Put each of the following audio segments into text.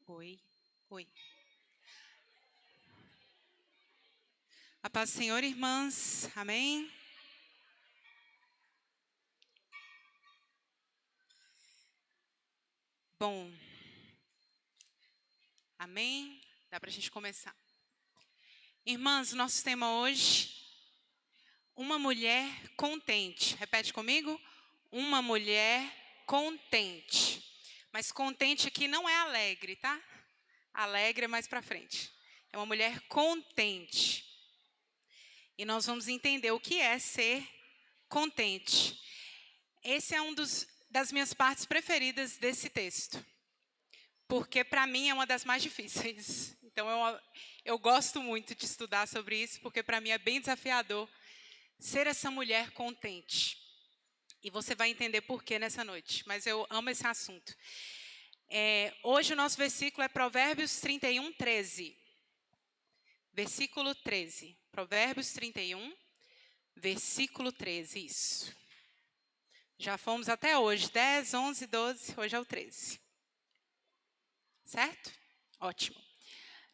Oi, oi. A paz do Senhor, irmãs. Amém? Bom, amém? Dá para a gente começar. Irmãs, o nosso tema hoje, uma mulher contente. Repete comigo? Uma mulher contente. Mas contente aqui não é alegre, tá? Alegre é mais para frente. É uma mulher contente. E nós vamos entender o que é ser contente. Esse é das minhas partes preferidas desse texto. Porque para mim é uma das mais difíceis. Então eu gosto muito de estudar sobre isso, porque para mim é bem desafiador ser essa mulher contente. E você vai entender por que nessa noite, mas eu amo esse assunto. Hoje o nosso versículo é Provérbios 31, 13. Versículo 13. Provérbios 31, versículo 13, isso. Já fomos até hoje, 10, 11, 12, hoje é o 13. Certo? Ótimo.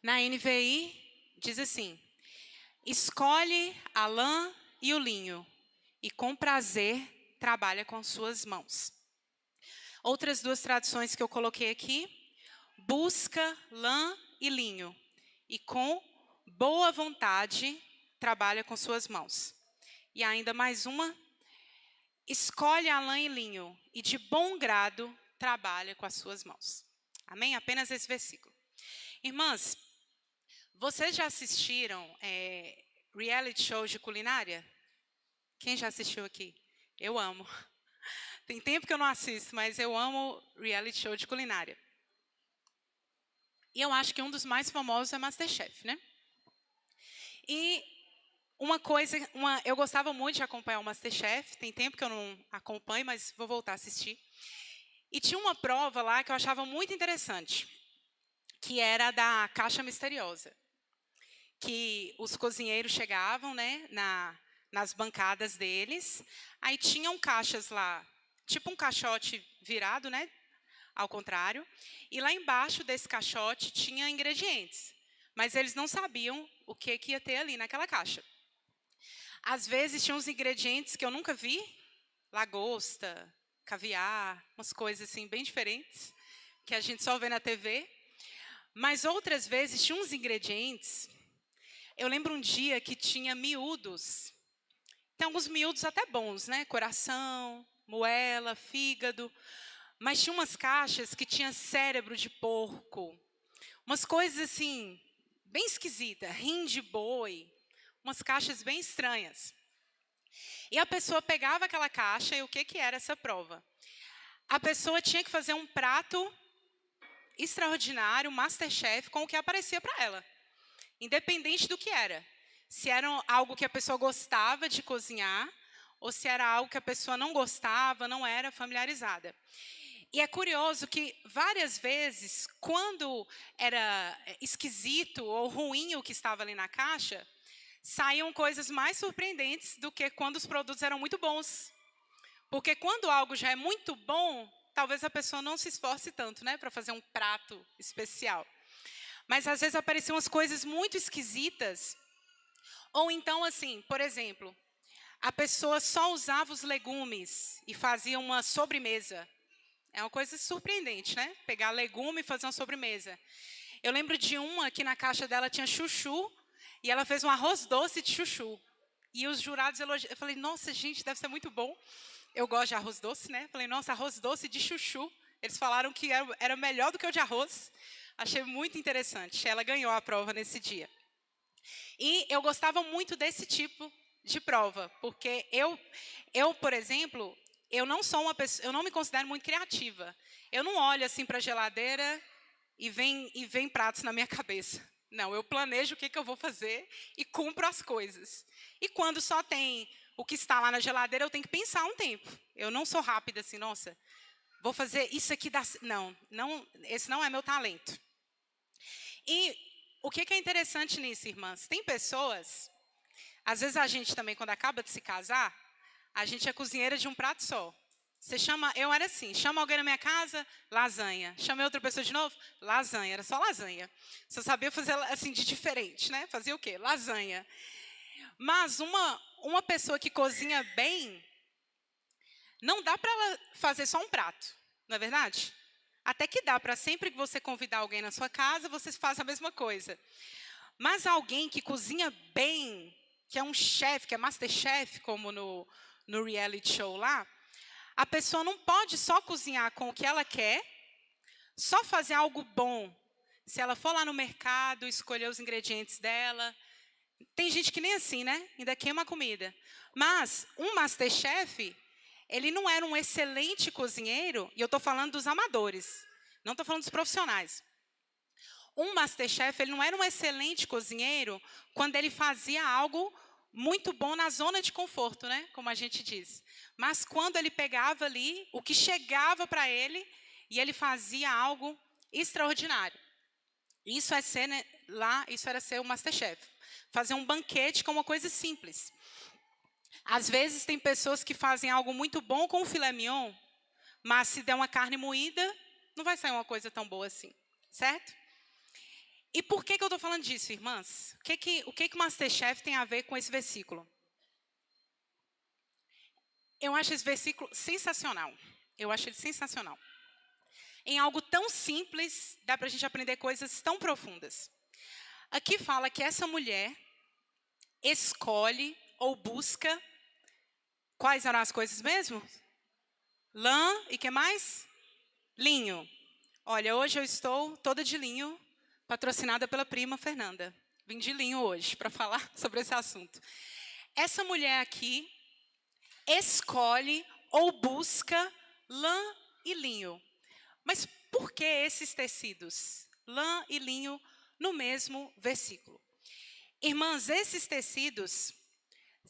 Na NVI, diz assim: escolhe a lã e o linho, e com prazer trabalha com suas mãos. Outras duas traduções que eu coloquei aqui: busca lã e linho, e com boa vontade trabalha com suas mãos. E ainda mais uma: escolhe a lã e linho, e de bom grado trabalha com as suas mãos. Amém? Apenas esse versículo. Irmãs, vocês já assistiram reality shows de culinária? Quem já assistiu aqui? Eu amo. Tem tempo que eu não assisto, mas eu amo reality show de culinária. E eu acho que um dos mais famosos é MasterChef, né? E eu gostava muito de acompanhar o MasterChef. Tem tempo que eu não acompanho, mas vou voltar a assistir. E tinha uma prova lá que eu achava muito interessante, que era da caixa misteriosa. Que os cozinheiros chegavam, né, nas bancadas deles, aí tinham caixas lá, tipo um caixote virado, né, ao contrário, e lá embaixo desse caixote tinha ingredientes, mas eles não sabiam o que ia ter ali naquela caixa. Às vezes tinha uns ingredientes que eu nunca vi, lagosta, caviar, umas coisas assim bem diferentes, que a gente só vê na TV, mas outras vezes tinha uns ingredientes. Eu lembro um dia que tinha miúdos. Tem alguns miúdos até bons, né? Coração, moela, fígado. Mas tinha umas caixas que tinha cérebro de porco. Umas coisas assim, bem esquisitas. Rim de boi. Umas caixas bem estranhas. E a pessoa pegava aquela caixa e o que era essa prova? A pessoa tinha que fazer um prato extraordinário, MasterChef, com o que aparecia para ela. Independente do que era. Se era algo que a pessoa gostava de cozinhar, ou se era algo que a pessoa não gostava, não era familiarizada. E é curioso que, várias vezes, quando era esquisito ou ruim o que estava ali na caixa, saíam coisas mais surpreendentes do que quando os produtos eram muito bons. Porque quando algo já é muito bom, talvez a pessoa não se esforce tanto, né, para fazer um prato especial. Mas, às vezes, apareciam umas coisas muito esquisitas. Ou então, assim, por exemplo, a pessoa só usava os legumes e fazia uma sobremesa. É uma coisa surpreendente, né? Pegar legume e fazer uma sobremesa. Eu lembro de uma que na caixa dela tinha chuchu e ela fez um arroz doce de chuchu. E os jurados elogiaram. Eu falei, nossa, gente, deve ser muito bom. Eu gosto de arroz doce, né? Falei, nossa, arroz doce de chuchu. Eles falaram que era melhor do que o de arroz. Achei muito interessante. Ela ganhou a prova nesse dia. E eu gostava muito desse tipo de prova, porque por exemplo, eu não sou uma pessoa, eu não me considero muito criativa. Eu não olho assim para a geladeira e vem pratos na minha cabeça. Não, eu planejo o que eu vou fazer e cumpro as coisas. E quando só tem o que está lá na geladeira, eu tenho que pensar um tempo. Eu não sou rápida assim, nossa, vou fazer isso aqui. Não, esse não é meu talento. E o que é interessante nisso, irmãs? Tem pessoas, às vezes a gente também, quando acaba de se casar, a gente é cozinheira de um prato só. Você chama, eu era assim, chama alguém na minha casa, lasanha. Chamei outra pessoa de novo, lasanha, era só lasanha. Só sabia fazer assim de diferente, né? Fazia o quê? Lasanha. Mas uma pessoa que cozinha bem, não dá para ela fazer só um prato, não é verdade? Até que dá para sempre que você convidar alguém na sua casa, você faz a mesma coisa. Mas alguém que cozinha bem, que é um chefe, que é masterchef, como no reality show lá, a pessoa não pode só cozinhar com o que ela quer, só fazer algo bom. Se ela for lá no mercado, escolher os ingredientes dela. Tem gente que nem assim, né? Ainda queima a comida. Mas um masterchef, ele não era um excelente cozinheiro, e eu estou falando dos amadores, não estou falando dos profissionais. Um masterchef, ele não era um excelente cozinheiro quando ele fazia algo muito bom na zona de conforto, né? Como a gente diz. Mas quando ele pegava ali o que chegava para ele e ele fazia algo extraordinário. Isso é ser, né, lá, isso era ser o masterchef. Fazer um banquete com uma coisa simples. Às vezes tem pessoas que fazem algo muito bom com o filé mignon, mas se der uma carne moída, não vai sair uma coisa tão boa assim, certo? E por que eu estou falando disso, irmãs? O que o Masterchef tem a ver com esse versículo? Eu acho esse versículo sensacional. Eu acho ele sensacional. Em algo tão simples, dá para a gente aprender coisas tão profundas. Aqui fala que essa mulher escolhe ou busca, quais eram as coisas mesmo? Lã e que mais? Linho. Olha, hoje eu estou toda de linho, patrocinada pela prima Fernanda. Vim de linho hoje para falar sobre esse assunto. Essa mulher aqui escolhe ou busca lã e linho. Mas por que esses tecidos? Lã e linho no mesmo versículo. Irmãs, esses tecidos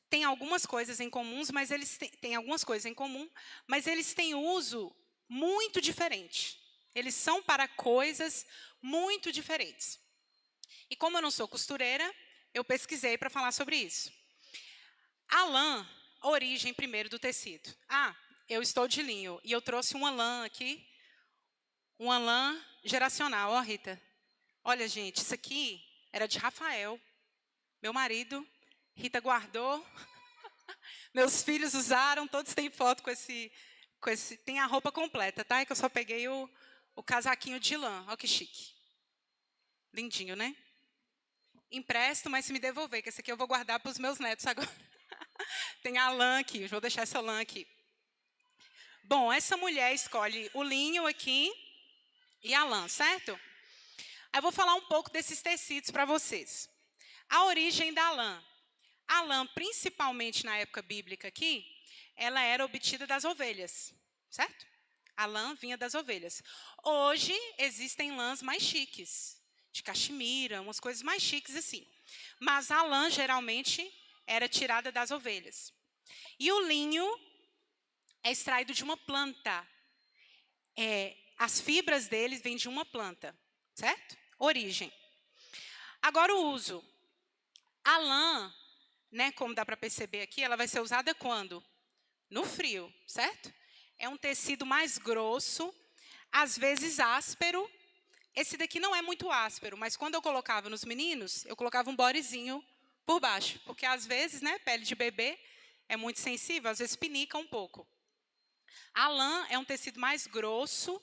têm algumas coisas em comum, mas eles têm algumas coisas em comum, mas eles têm uso muito diferente. Eles são para coisas muito diferentes. E como eu não sou costureira, eu pesquisei para falar sobre isso. A lã, a origem primeiro do tecido. Ah, eu estou de linho e eu trouxe uma lã aqui, uma lã geracional, ó Rita. Olha, gente, isso aqui era de Rafael, meu marido. Rita guardou, meus filhos usaram, todos têm foto com esse, tem a roupa completa, tá? É que eu só peguei o casaquinho de lã, olha que chique. Lindinho, né? Empresto, mas se me devolver, que esse aqui eu vou guardar para os meus netos agora. Tem a lã aqui, vou deixar essa lã aqui. Bom, essa mulher escolhe o linho aqui e a lã, certo? Aí eu vou falar um pouco desses tecidos para vocês. A origem da lã. A lã, principalmente na época bíblica aqui, ela era obtida das ovelhas, certo? A lã vinha das ovelhas. Hoje existem lãs mais chiques, de caxemira, umas coisas mais chiques assim. Mas a lã geralmente era tirada das ovelhas. E o linho é extraído de uma planta. As fibras deles vêm de uma planta, certo? Origem. Agora o uso. A lã, né, como dá para perceber aqui, ela vai ser usada quando? No frio, certo? É um tecido mais grosso, às vezes áspero. Esse daqui não é muito áspero, mas quando eu colocava nos meninos, eu colocava um bodyzinho por baixo, porque às vezes, né, pele de bebê é muito sensível, às vezes pinica um pouco. A lã é um tecido mais grosso,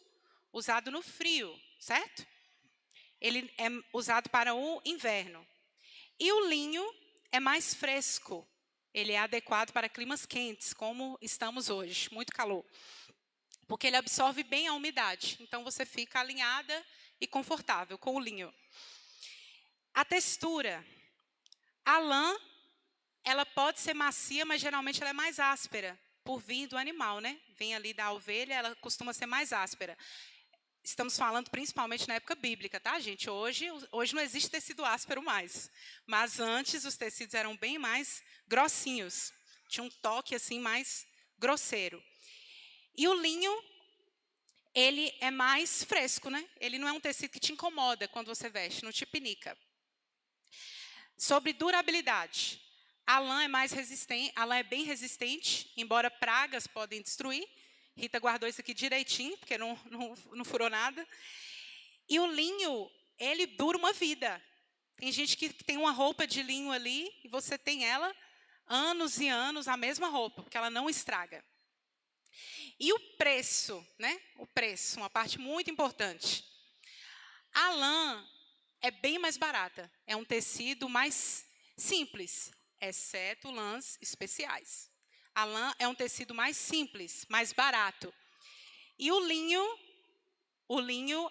usado no frio, certo? Ele é usado para o inverno. E o linho é mais fresco. Ele é adequado para climas quentes, como estamos hoje, muito calor. Porque ele absorve bem a umidade. Então, você fica alinhada e confortável com o linho. A textura. A lã, ela pode ser macia, mas geralmente ela é mais áspera, por vir do animal, né? Vem ali da ovelha, ela costuma ser mais áspera. Estamos falando principalmente na época bíblica, tá, gente? Hoje não existe tecido áspero mais. Mas antes os tecidos eram bem mais grossinhos. Tinha um toque assim mais grosseiro. E o linho, ele é mais fresco, né? Ele não é um tecido que te incomoda quando você veste, não te pinica. Sobre durabilidade. A lã é mais resistente, a lã é bem resistente, embora pragas podem destruir. Rita guardou isso aqui direitinho, porque não furou nada. E o linho, ele dura uma vida. Tem gente que tem uma roupa de linho ali, e você tem ela anos e anos, a mesma roupa, porque ela não estraga. E o preço, né? O preço, uma parte muito importante. A lã é bem mais barata. É um tecido mais simples, exceto lãs especiais. A lã é um tecido mais simples, mais barato. E o linho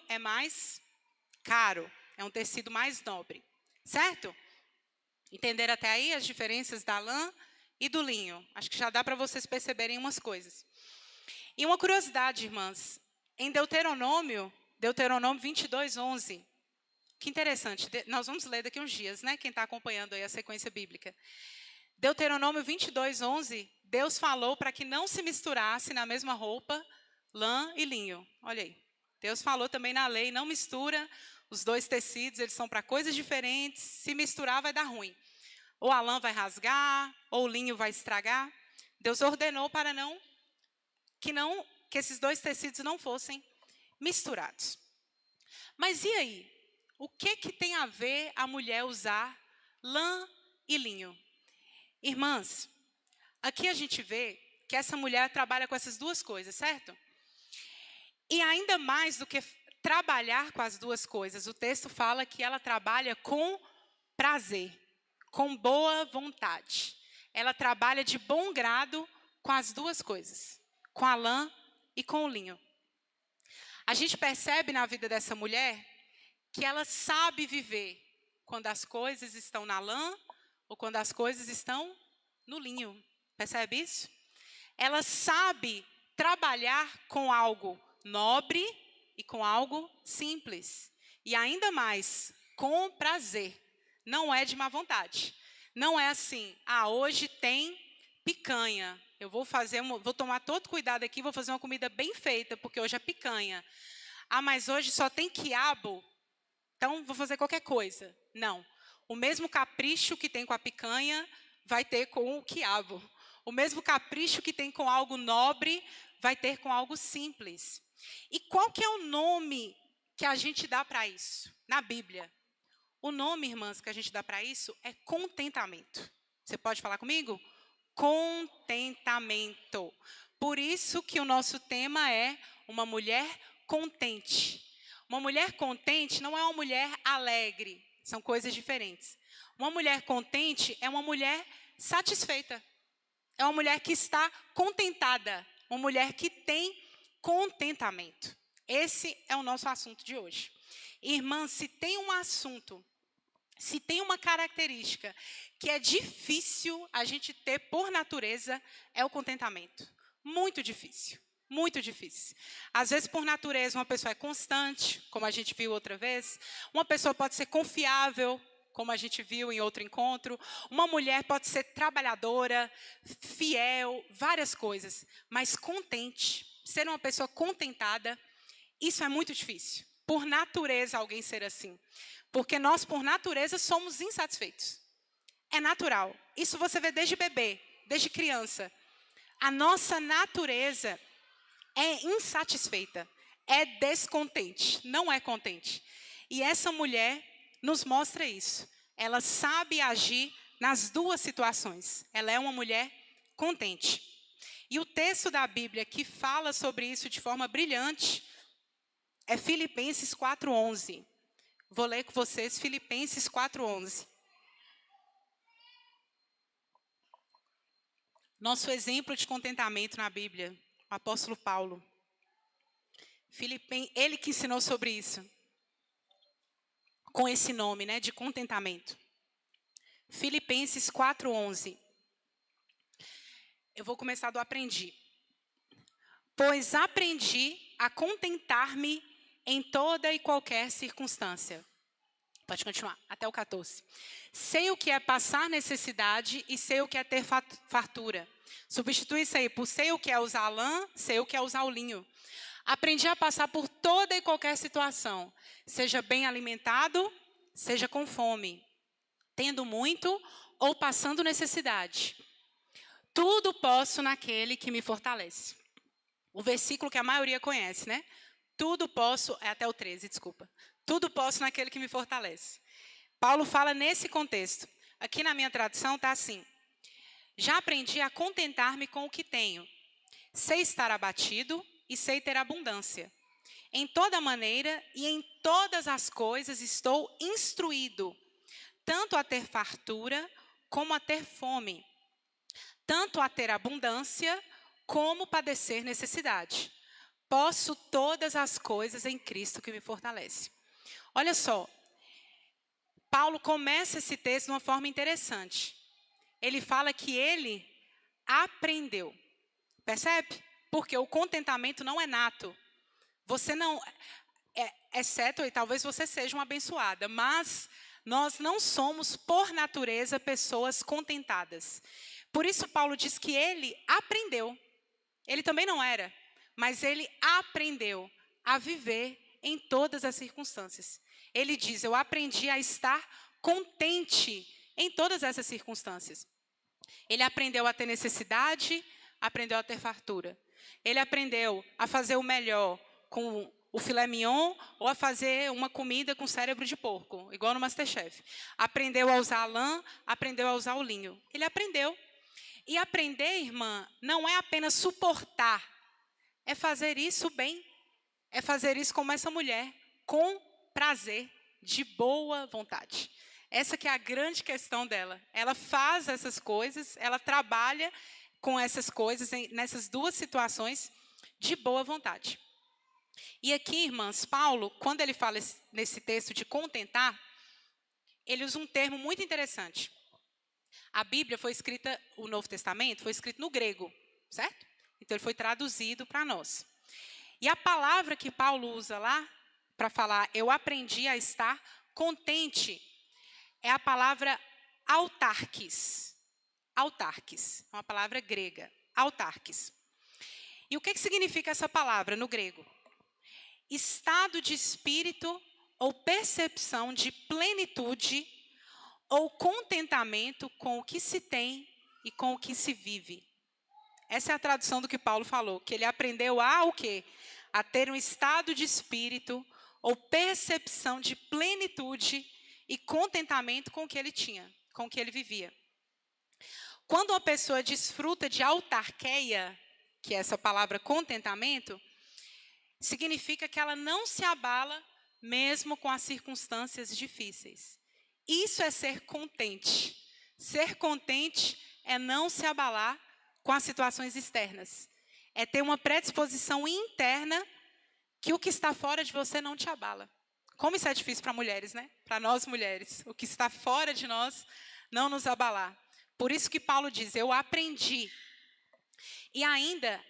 é mais caro. É um tecido mais nobre. Certo? Entenderam até aí as diferenças da lã e do linho? Acho que já dá para vocês perceberem umas coisas. E uma curiosidade, irmãs. Em Deuteronômio 22:11. Que interessante. Nós vamos ler daqui uns dias, né? Quem está acompanhando aí a sequência bíblica. Deuteronômio 22:11. Deus falou para que não se misturasse na mesma roupa lã e linho. Olha aí. Deus falou também na lei, não mistura os dois tecidos, eles são para coisas diferentes. Se misturar vai dar ruim. Ou a lã vai rasgar, ou o linho vai estragar. Deus ordenou para que esses dois tecidos não fossem misturados. Mas e aí? O que tem a ver a mulher usar lã e linho? Irmãs, aqui a gente vê que essa mulher trabalha com essas duas coisas, certo? E ainda mais do que trabalhar com as duas coisas, o texto fala que ela trabalha com prazer, com boa vontade. Ela trabalha de bom grado com as duas coisas, com a lã e com o linho. A gente percebe na vida dessa mulher que ela sabe viver quando as coisas estão na lã ou quando as coisas estão no linho. Percebe isso? Ela sabe trabalhar com algo nobre e com algo simples. E ainda mais, com prazer. Não é de má vontade. Não é assim, hoje tem picanha. Eu vou tomar todo cuidado aqui, vou fazer uma comida bem feita, porque hoje é picanha. Mas hoje só tem quiabo, então vou fazer qualquer coisa. Não. O mesmo capricho que tem com a picanha, vai ter com o quiabo. O mesmo capricho que tem com algo nobre, vai ter com algo simples. E qual que é o nome que a gente dá para isso na Bíblia? O nome, irmãs, que a gente dá para isso é contentamento. Você pode falar comigo? Contentamento. Por isso que o nosso tema é uma mulher contente. Uma mulher contente não é uma mulher alegre. São coisas diferentes. Uma mulher contente é uma mulher satisfeita. É uma mulher que está contentada. Uma mulher que tem contentamento. Esse é o nosso assunto de hoje. Irmã, se tem um assunto, se tem uma característica que é difícil a gente ter por natureza, é o contentamento. Muito difícil. Muito difícil. Às vezes, por natureza, uma pessoa é constante, como a gente viu outra vez. Uma pessoa pode ser confiável, como a gente viu em outro encontro. Uma mulher pode ser trabalhadora, fiel, várias coisas. Mas contente, ser uma pessoa contentada, isso é muito difícil. Por natureza, alguém ser assim. Porque nós, por natureza, somos insatisfeitos. É natural. Isso você vê desde bebê, desde criança. A nossa natureza é insatisfeita, é descontente, não é contente. E essa mulher nos mostra isso. Ela sabe agir nas duas situações. Ela é uma mulher contente. E o texto da Bíblia que fala sobre isso de forma brilhante é Filipenses 4:11. Vou ler com vocês Filipenses 4:11. Nosso exemplo de contentamento na Bíblia, o apóstolo Paulo. Ele que ensinou sobre isso. Com esse nome, né, de contentamento. Filipenses 4:11. Eu vou começar do aprendi. Pois aprendi a contentar-me em toda e qualquer circunstância. Pode continuar, até o 14. Sei o que é passar necessidade e sei o que é ter fartura. Substitui isso aí por sei o que é usar a lã, sei o que é usar o linho. Aprendi a passar por toda e qualquer situação. Seja bem alimentado, seja com fome. Tendo muito ou passando necessidade. Tudo posso naquele que me fortalece. o versículo que a maioria conhece, né? Tudo posso, é até o 13, desculpa. Tudo posso naquele que me fortalece. Paulo fala nesse contexto. Aqui na minha tradução está assim: já aprendi a contentar-me com o que tenho. Sei estar abatido e sei ter abundância. Em toda maneira e em todas as coisas estou instruído, tanto a ter fartura como a ter fome, tanto a ter abundância como padecer necessidade. Posso todas as coisas em Cristo que me fortalece. Olha só, Paulo começa esse texto de uma forma interessante. Ele fala que ele aprendeu. Percebe? Porque o contentamento não é nato. Você não, exceto, e talvez você seja uma abençoada, mas nós não somos, por natureza, pessoas contentadas. Por isso, Paulo diz que ele aprendeu. Ele também não era, mas ele aprendeu a viver em todas as circunstâncias. Ele diz: eu aprendi a estar contente em todas essas circunstâncias. Ele aprendeu a ter necessidade, aprendeu a ter fartura. Ele aprendeu a fazer o melhor com o filé mignon ou a fazer uma comida com cérebro de porco, igual no MasterChef. Aprendeu a usar a lã, aprendeu a usar o linho. Ele aprendeu. E aprender, irmã, não é apenas suportar, é fazer isso bem, é fazer isso como essa mulher, com prazer, de boa vontade. Essa que é a grande questão dela. Ela faz essas coisas, ela trabalha com essas coisas, nessas duas situações, de boa vontade. E aqui, irmãs, Paulo, quando ele fala nesse texto de contentar, ele usa um termo muito interessante. A Bíblia foi escrita, o Novo Testamento foi escrito no grego, certo? Então, ele foi traduzido para nós. E a palavra que Paulo usa lá, para falar, eu aprendi a estar contente, é a palavra autarques. Autarques, é uma palavra grega, autarques. E o que significa essa palavra no grego? Estado de espírito ou percepção de plenitude ou contentamento com o que se tem e com o que se vive. Essa é a tradução do que Paulo falou, que ele aprendeu a o quê? A ter um estado de espírito ou percepção de plenitude e contentamento com o que ele tinha, com o que ele vivia. Quando uma pessoa desfruta de autarqueia, que é essa palavra contentamento, significa que ela não se abala mesmo com as circunstâncias difíceis. Isso é ser contente. Ser contente é não se abalar com as situações externas. É ter uma predisposição interna que o que está fora de você não te abala. Como isso é difícil para mulheres, né? Para nós mulheres. O que está fora de nós não nos abalar. Por isso que Paulo diz, eu aprendi. E ainda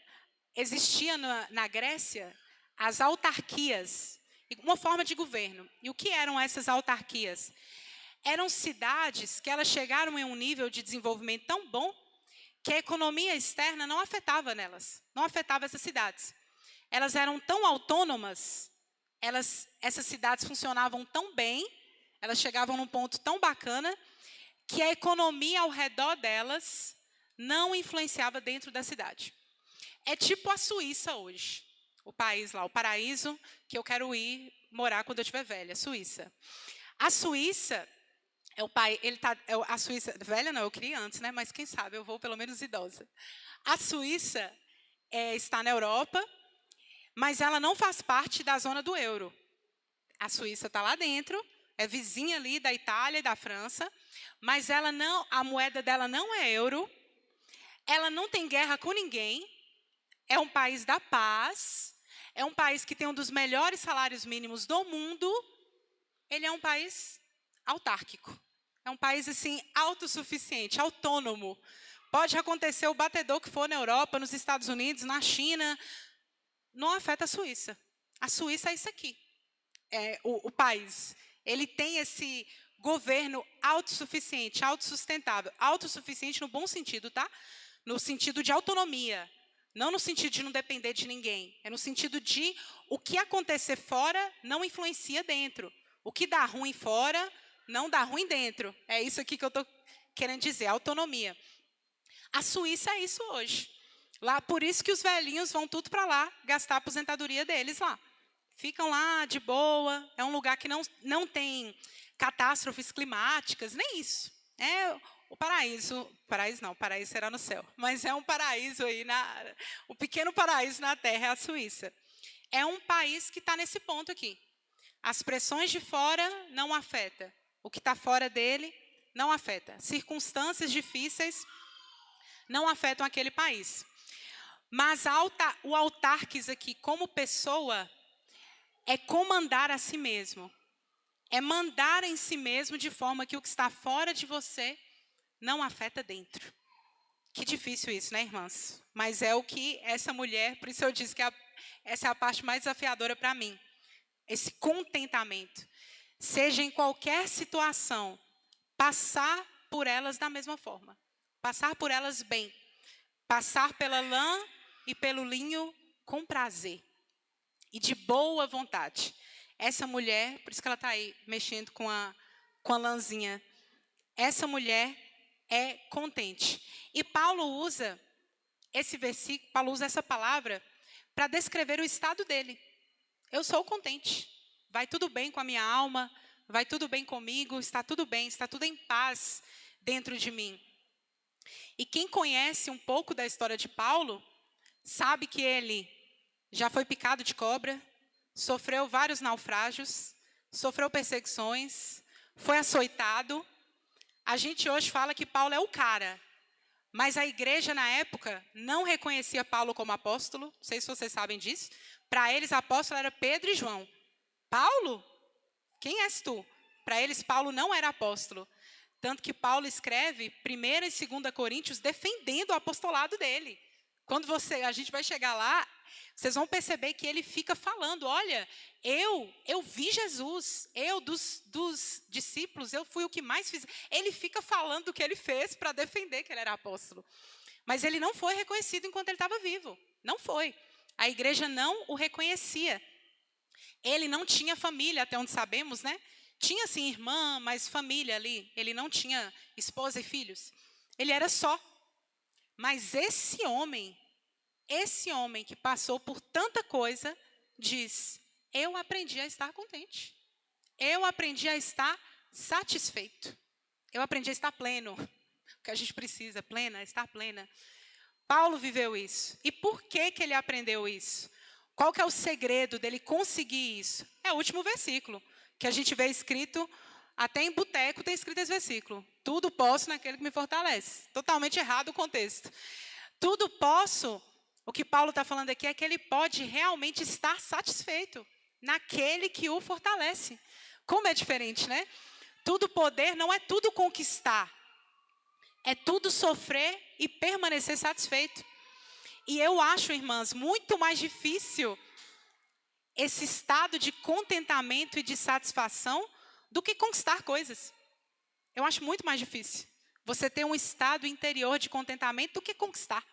existia na Grécia as autarquias, uma forma de governo. E o que eram essas autarquias? Eram cidades que elas chegaram em um nível de desenvolvimento tão bom que a economia externa não afetava nelas, não afetava essas cidades. Elas eram tão autônomas, essas cidades funcionavam tão bem, elas chegavam num ponto tão bacana, que a economia ao redor delas não influenciava dentro da cidade. É tipo a Suíça hoje, o país lá, o paraíso que eu quero ir morar quando eu estiver velha, Suíça. A Suíça é o país, a Suíça, velha não, eu queria antes, né? Mas quem sabe eu vou pelo menos idosa. A Suíça está na Europa, mas ela não faz parte da zona do euro. A Suíça está lá dentro, é vizinha ali da Itália e da França, mas a moeda dela não é euro, ela não tem guerra com ninguém, é um país da paz, é um país que tem um dos melhores salários mínimos do mundo, ele é um país autárquico. É um país, assim, autossuficiente, autônomo. Pode acontecer o batedor que for na Europa, nos Estados Unidos, na China. Não afeta a Suíça. A Suíça é isso aqui. É o país. Ele tem esse governo autossuficiente, autossustentável. Autossuficiente no bom sentido, tá? No sentido de autonomia. Não no sentido de não depender de ninguém. É no sentido de o que acontecer fora não influencia dentro. O que dá ruim fora não dá ruim dentro. É isso aqui que eu estou querendo dizer, autonomia. A Suíça é isso hoje. Lá, por isso que os velhinhos vão tudo para lá, gastar a aposentadoria deles lá. Ficam lá de boa, é um lugar que não tem catástrofes climáticas, nem isso. É o paraíso, paraíso não, paraíso será no céu, mas é um paraíso aí, o pequeno paraíso na Terra é a Suíça. É um país que está nesse ponto aqui. As pressões de fora não afetam, o que está fora dele não afeta. Circunstâncias difíceis não afetam aquele país. Mas o autarques aqui, como pessoa, é comandar a si mesmo. É mandar em si mesmo de forma que o que está fora de você não afeta dentro. Que difícil isso, né, irmãs? Mas é o que essa mulher, por isso eu disse que essa é a parte mais desafiadora para mim. Esse contentamento. Seja em qualquer situação, passar por elas da mesma forma. Passar por elas bem. Passar pela lã e pelo linho com prazer. E de boa vontade. Essa mulher, por isso que ela está aí mexendo com a lãzinha. Essa mulher é contente. E Paulo usa esse versículo, Paulo usa essa palavra para descrever o estado dele. Eu sou contente. Vai tudo bem com a minha alma, vai tudo bem comigo, está tudo bem, está tudo em paz dentro de mim. E quem conhece um pouco da história de Paulo, sabe que ele já foi picado de cobra, sofreu vários naufrágios, sofreu perseguições, foi açoitado. A gente hoje fala que Paulo é o cara, mas a igreja na época não reconhecia Paulo como apóstolo, não sei se vocês sabem disso. Para eles, apóstolo era Pedro e João. Paulo? Quem és tu? Para eles, Paulo não era apóstolo. Tanto que Paulo escreve 1ª e 2ª Coríntios defendendo o apostolado dele. Quando a gente vai chegar lá, vocês vão perceber que ele fica falando, olha, eu vi Jesus, eu dos discípulos, eu fui o que mais fiz. Ele fica falando do que ele fez para defender que ele era apóstolo. Mas ele não foi reconhecido enquanto ele estava vivo. Não foi. A igreja não o reconhecia. Ele não tinha família, até onde sabemos, né? Tinha, sim, irmã, mas família ali. Ele não tinha esposa e filhos. Ele era só. Mas esse homem que passou por tanta coisa, diz, eu aprendi a estar contente. Eu aprendi a estar satisfeito. Eu aprendi a estar pleno. O que a gente precisa, plena, estar plena. Paulo viveu isso. E por que ele aprendeu isso? Qual que é o segredo dele conseguir isso? É o último versículo, que a gente vê escrito, até em boteco tem escrito esse versículo. Tudo posso naquele que me fortalece. Totalmente errado o contexto. Tudo posso, o que Paulo está falando aqui é que ele pode realmente estar satisfeito naquele que o fortalece. Como é diferente, né? Tudo poder não é tudo conquistar. É tudo sofrer e permanecer satisfeito. E eu acho, irmãs, muito mais difícil esse estado de contentamento e de satisfação do que conquistar coisas. Eu acho muito mais difícil você ter um estado interior de contentamento do que conquistar.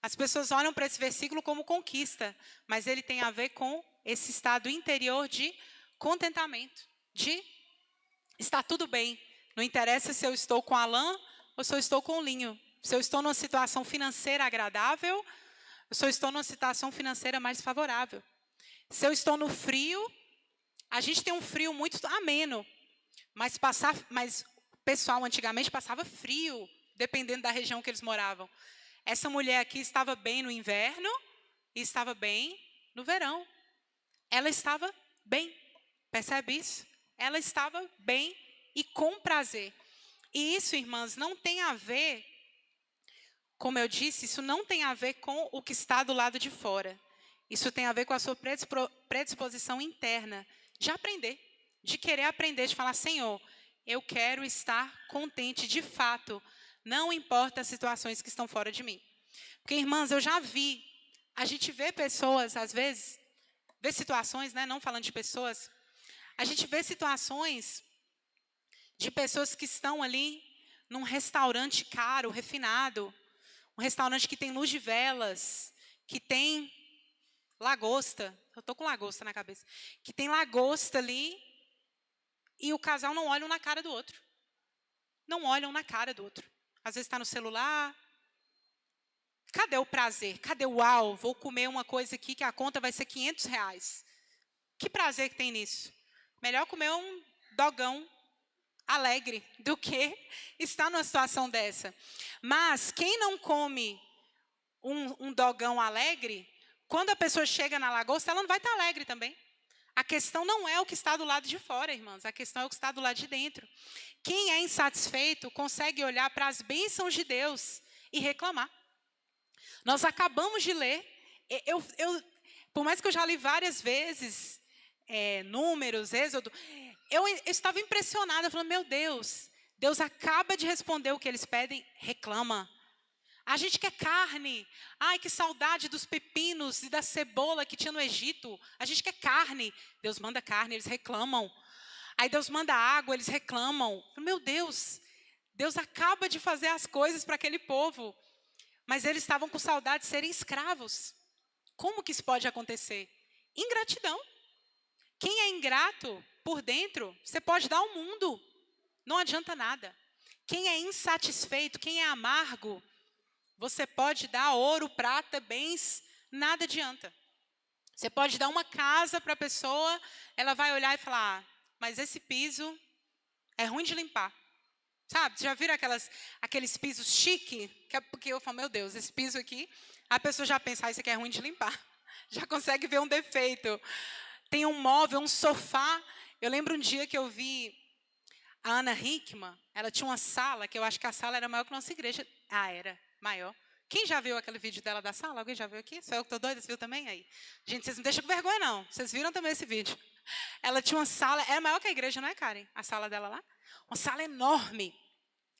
As pessoas olham para esse versículo como conquista, mas ele tem a ver com esse estado interior de contentamento, de estar tudo bem. Não interessa se eu estou com a lã ou se eu estou com o linho. Se eu estou numa situação financeira agradável, ou se eu estou numa situação financeira mais favorável. Se eu estou no frio, a gente tem um frio muito ameno, mas o pessoal antigamente passava frio, dependendo da região que eles moravam. Essa mulher aqui estava bem no inverno e estava bem no verão. Ela estava bem, percebe isso? Ela estava bem e com prazer. E isso, irmãs, não tem a ver, como eu disse, isso não tem a ver com o que está do lado de fora. Isso tem a ver com a sua predisposição interna de aprender, de querer aprender, de falar, Senhor, eu quero estar contente de fato, não importa as situações que estão fora de mim. Porque, irmãs, eu já vi, a gente vê pessoas, às vezes, vê situações, né, não falando de pessoas, a gente vê situações de pessoas que estão ali num restaurante caro, refinado, um restaurante que tem luz de velas, que tem lagosta, eu estou com lagosta na cabeça, que tem lagosta ali, e o casal não olham na cara do outro. Não olham na cara do outro. Às vezes está no celular, Cadê o prazer? Cadê o uau? Vou comer uma coisa aqui que a conta vai ser R$ 500. Que prazer que tem nisso? Melhor comer um dogão alegre do que estar numa situação dessa. Mas quem não come um dogão alegre, quando a pessoa chega na lagosta, ela não vai estar alegre também. A questão não é o que está do lado de fora, irmãs. A questão é o que está do lado de dentro. Quem é insatisfeito consegue olhar para as bênçãos de Deus e reclamar. Nós acabamos de ler. Por mais que eu já li várias vezes, Números, Êxodo, eu estava impressionada, falando, meu Deus, Deus acaba de responder o que eles pedem, reclama. A gente quer carne. Ai, que saudade dos pepinos e da cebola que tinha no Egito. A gente quer carne. Deus manda carne, eles reclamam. Aí Deus manda água, eles reclamam. Meu Deus, Deus acaba de fazer as coisas para aquele povo. Mas eles estavam com saudade de serem escravos. Como que isso pode acontecer? Ingratidão. Quem é ingrato por dentro, você pode dar ao mundo. Não adianta nada. Quem é insatisfeito, quem é amargo, você pode dar ouro, prata, bens, nada adianta. Você pode dar uma casa para a pessoa, ela vai olhar e falar, mas esse piso é ruim de limpar. Sabe, já viram aqueles pisos chique? Porque eu falo, meu Deus, esse piso aqui, a pessoa já pensa, isso aqui é ruim de limpar. Já consegue ver um defeito. Tem um móvel, um sofá. Eu lembro um dia que eu vi a Ana Hickman, ela tinha uma sala, que eu acho que a sala era maior que a nossa igreja. Ah, era maior. Quem já viu aquele vídeo dela da sala? Alguém já viu aqui? Só eu que estou doida, você viu também? Aí. Gente, vocês não deixam com vergonha, não. Vocês viram também esse vídeo. Ela tinha uma sala, é maior que a igreja, não é, Karen? A sala dela lá? Uma sala enorme.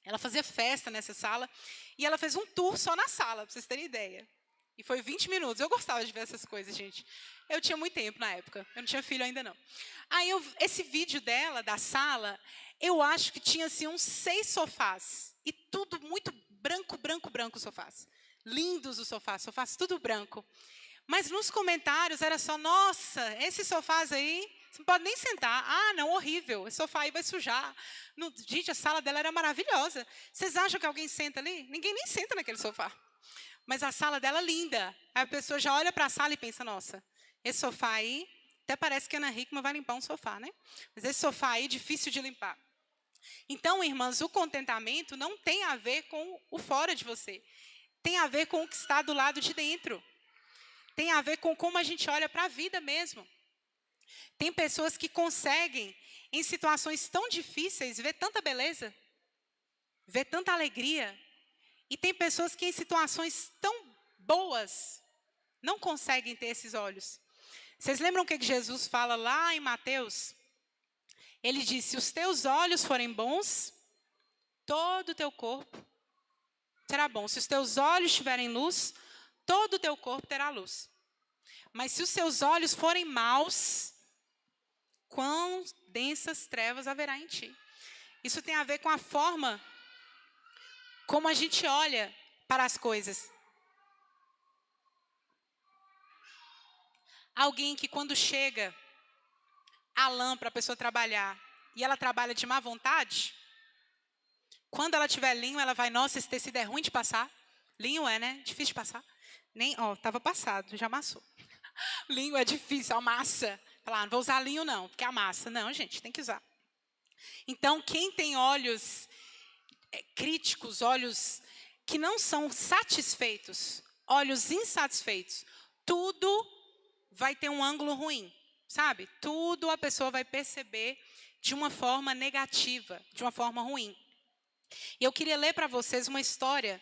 Ela fazia festa nessa sala e ela fez um tour só na sala, para vocês terem ideia. E foi 20 minutos. Eu gostava de ver essas coisas, gente. Eu tinha muito tempo na época. Eu não tinha filho ainda, não. Aí, esse vídeo dela, da sala, eu acho que tinha, assim, uns 6 sofás. E tudo muito branco, branco, branco os sofás. Lindos os sofás tudo branco. Mas nos comentários era só, nossa, esses sofás aí, você não pode nem sentar. Ah, não, horrível, esse sofá aí vai sujar. Gente, a sala dela era maravilhosa. Vocês acham que alguém senta ali? Ninguém nem senta naquele sofá. Mas a sala dela é linda. Aí a pessoa já olha para a sala e pensa, nossa, esse sofá aí, até parece que a Ana Hickman vai limpar um sofá, né? Mas esse sofá aí, difícil de limpar. Então, irmãs, o contentamento não tem a ver com o fora de você. Tem a ver com o que está do lado de dentro. Tem a ver com como a gente olha para a vida mesmo. Tem pessoas que conseguem, em situações tão difíceis, ver tanta beleza, ver tanta alegria. E tem pessoas que, em situações tão boas, não conseguem ter esses olhos. Vocês lembram o que Jesus fala lá em Mateus? Ele diz, se os teus olhos forem bons, todo o teu corpo será bom. Se os teus olhos tiverem luz, todo o teu corpo terá luz. Mas se os seus olhos forem maus, quão densas trevas haverá em ti. Isso tem a ver com a forma como a gente olha para as coisas. Alguém que quando chega a lã para a pessoa trabalhar, e ela trabalha de má vontade, quando ela tiver linho, ela vai, nossa, esse tecido é ruim de passar. Linho é, né? Difícil de passar. Nem, estava passado, já amassou. Linho é difícil, amassa. Falar, não vou usar linho não, porque amassa. Não, gente, tem que usar. Então, quem tem olhos críticos, olhos que não são satisfeitos, olhos insatisfeitos, tudo vai ter um ângulo ruim, sabe? Tudo a pessoa vai perceber de uma forma negativa, de uma forma ruim. E eu queria ler para vocês uma história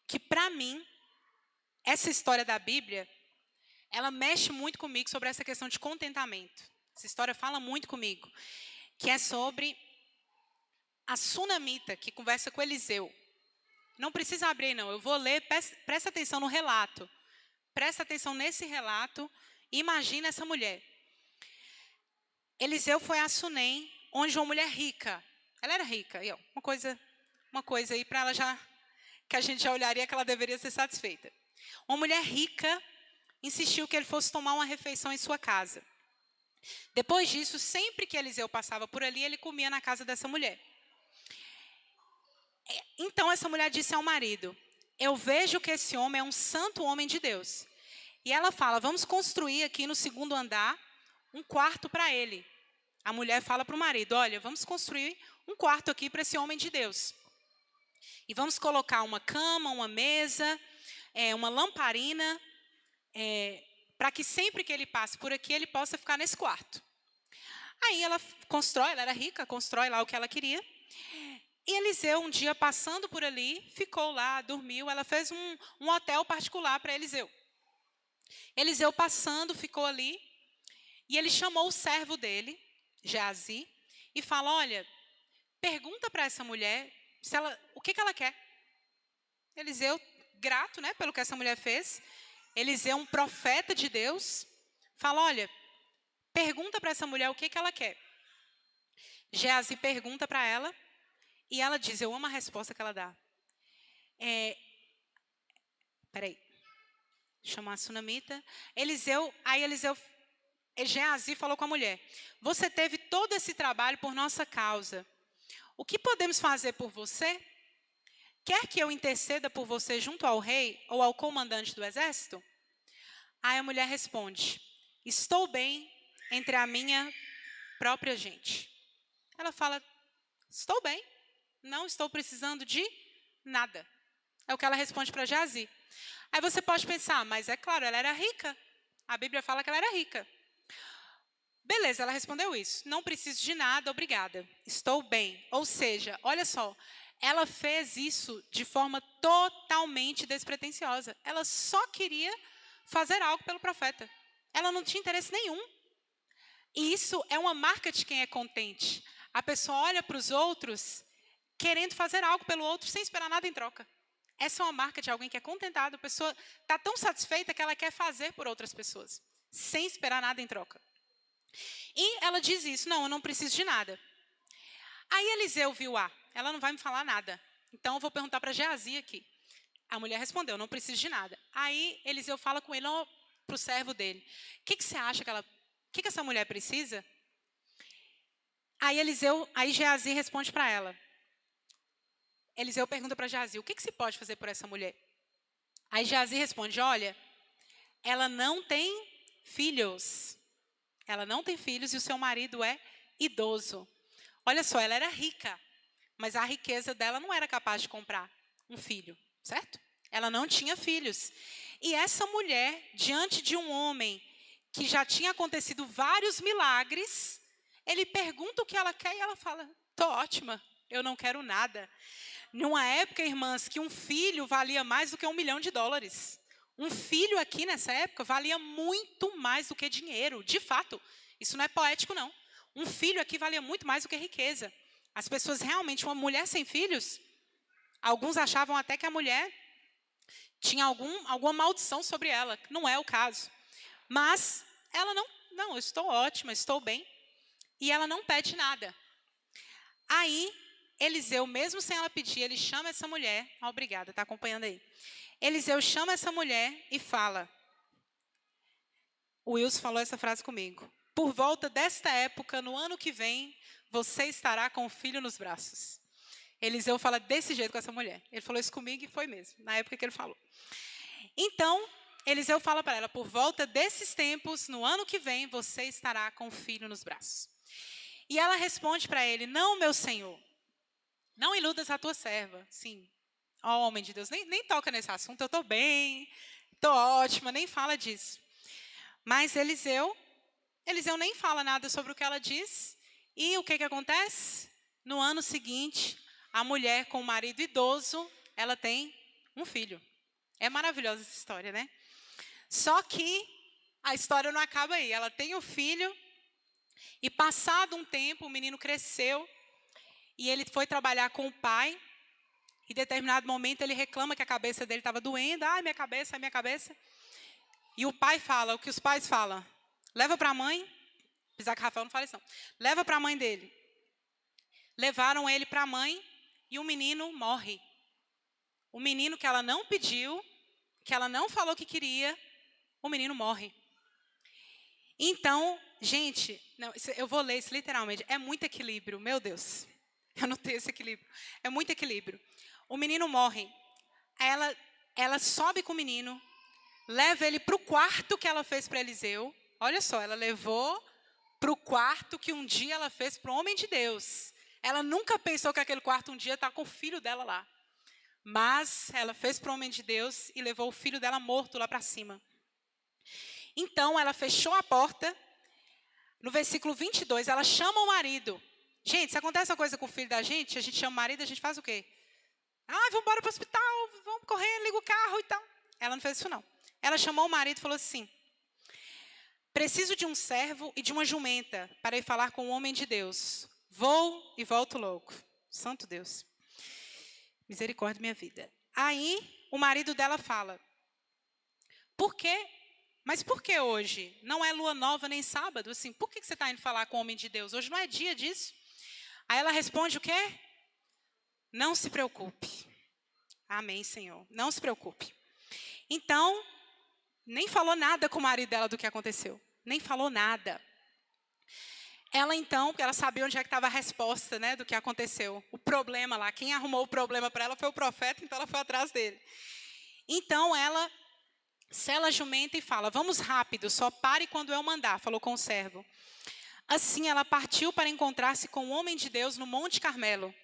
que, para mim, essa história da Bíblia, ela mexe muito comigo sobre essa questão de contentamento. Essa história fala muito comigo, que é sobre a sunamita que conversa com Eliseu. Não precisa abrir, não. Eu vou ler, presta atenção no relato. Presta atenção nesse relato e imagina essa mulher. Eliseu foi a Sunem, onde uma mulher rica. Ela era rica. E, uma coisa aí para ela já, que a gente já olharia que ela deveria ser satisfeita. Uma mulher rica insistiu que ele fosse tomar uma refeição em sua casa. Depois disso, sempre que Eliseu passava por ali, ele comia na casa dessa mulher. Então, essa mulher disse ao marido, eu vejo que esse homem é um santo homem de Deus. E ela fala, vamos construir aqui no segundo andar um quarto para ele. A mulher fala para o marido, olha, vamos construir um quarto aqui para esse homem de Deus. E vamos colocar uma cama, uma mesa, uma lamparina, para que sempre que ele passe por aqui, ele possa ficar nesse quarto. Aí ela constrói, ela era rica, constrói lá o que ela queria. E Eliseu, um dia passando por ali, ficou lá, dormiu. Ela fez um hotel particular para Eliseu. Eliseu passando, ficou ali. E ele chamou o servo dele, Geazi, e fala, olha, pergunta para essa mulher o que ela quer. Eliseu, grato, né, pelo que essa mulher fez. Eliseu, um profeta de Deus, fala, olha, pergunta para essa mulher o que ela quer. Geazi pergunta para ela, e ela diz, eu amo a resposta que ela dá. Chamar a sunamita. Geazi falou com a mulher, você teve todo esse trabalho por nossa causa. O que podemos fazer por você? Quer que eu interceda por você junto ao rei ou ao comandante do exército? Aí a mulher responde, estou bem entre a minha própria gente. Ela fala, estou bem, não estou precisando de nada. É o que ela responde para Geazi. Aí você pode pensar, mas é claro, ela era rica. A Bíblia fala que ela era rica. Beleza, ela respondeu isso. Não preciso de nada, obrigada. Estou bem. Ou seja, olha só, ela fez isso de forma totalmente despretensiosa. Ela só queria fazer algo pelo profeta. Ela não tinha interesse nenhum. E isso é uma marca de quem é contente. A pessoa olha para os outros querendo fazer algo pelo outro sem esperar nada em troca. Essa é uma marca de alguém que é contentado. A pessoa está tão satisfeita que ela quer fazer por outras pessoas, sem esperar nada em troca. E ela diz isso, não, eu não preciso de nada. Aí Eliseu viu, ela não vai me falar nada. Então eu vou perguntar para Geazi aqui. A mulher respondeu, não preciso de nada. Aí Eliseu fala com ele, para o servo dele. O que você acha que essa mulher precisa? Aí Geazi responde para ela. Eliseu pergunta para Geazi, o que se pode fazer por essa mulher? Aí Geazi responde, olha, ela não tem filhos. Ela não tem filhos e o seu marido é idoso. Olha só, ela era rica, mas a riqueza dela não era capaz de comprar um filho, certo? Ela não tinha filhos. E essa mulher, diante de um homem que já tinha acontecido vários milagres, ele pergunta o que ela quer e ela fala, estou ótima, eu não quero nada. Numa época, irmãs, que um filho valia mais do que $1 milhão. Um filho aqui nessa época valia muito mais do que dinheiro. De fato, isso não é poético, não. Um filho aqui valia muito mais do que riqueza. As pessoas realmente, uma mulher sem filhos, alguns achavam até que a mulher tinha alguma maldição sobre ela. Não é o caso. Mas ela não, eu estou ótima, estou bem. E ela não pede nada. Aí, Eliseu, mesmo sem ela pedir, ele chama essa mulher. Obrigada, está acompanhando aí. Eliseu chama essa mulher e fala. O Wilson falou essa frase comigo. Por volta desta época, no ano que vem, você estará com o filho nos braços. Eliseu fala desse jeito com essa mulher. Ele falou isso comigo e foi mesmo, na época que ele falou. Então, Eliseu fala para ela, por volta desses tempos, no ano que vem, você estará com o filho nos braços. E ela responde para ele, não, meu senhor, não iludas a tua serva. Sim, ó homem de Deus, nem toca nesse assunto, eu estou bem, estou ótima, nem fala disso. Mas Eliseu nem fala nada sobre o que ela diz. E o que acontece? No ano seguinte, a mulher com o marido idoso, ela tem um filho. É maravilhosa essa história, né? Só que a história não acaba aí. Ela tem o filho e passado um tempo, o menino cresceu e ele foi trabalhar com o pai. Em determinado momento, ele reclama que a cabeça dele estava doendo. Ai, minha cabeça. E o pai fala, o que os pais falam? Leva para a mãe. Apesar que Rafael não fala isso, não. Leva para a mãe dele. Levaram ele para a mãe e o menino morre. O menino que ela não pediu, que ela não falou que queria, o menino morre. Então, gente, eu vou ler isso literalmente. É muito equilíbrio, meu Deus. Eu não tenho esse equilíbrio. É muito equilíbrio. O menino morre. ela sobe com o menino, leva ele para o quarto que ela fez para Eliseu. Olha só, ela levou para o quarto que um dia ela fez para o homem de Deus. Ela nunca pensou que aquele quarto um dia está com o filho dela lá. Mas ela fez para o homem de Deus e levou o filho dela morto lá para cima. Então, ela fechou a porta. No versículo 22, ela chama o marido. Gente, se acontece uma coisa com o filho da gente, a gente chama o marido, a gente faz o quê? Vamos embora para o hospital, vamos correr, liga o carro e tal. Ela não fez isso, não. Ela chamou o marido e falou assim: preciso de um servo e de uma jumenta para ir falar com o homem de Deus. Vou e volto logo. Santo Deus. Misericórdia minha vida. Aí, o marido dela fala: por quê? Mas por que hoje? Não é lua nova nem sábado. Assim, por que você está indo falar com o homem de Deus? Hoje não é dia disso. Aí ela responde o quê? Não se preocupe. Amém, Senhor. Não se preocupe. Então, nem falou nada com o marido dela do que aconteceu. Nem falou nada. Ela então, porque ela sabia onde é que estava a resposta, né, do que aconteceu. O problema lá. Quem arrumou o problema para ela foi o profeta, então ela foi atrás dele. Então, ela sela a jumenta e fala: vamos rápido, só pare quando eu mandar, falou com o servo. Assim, ela partiu para encontrar-se com o homem de Deus no Monte Carmelo.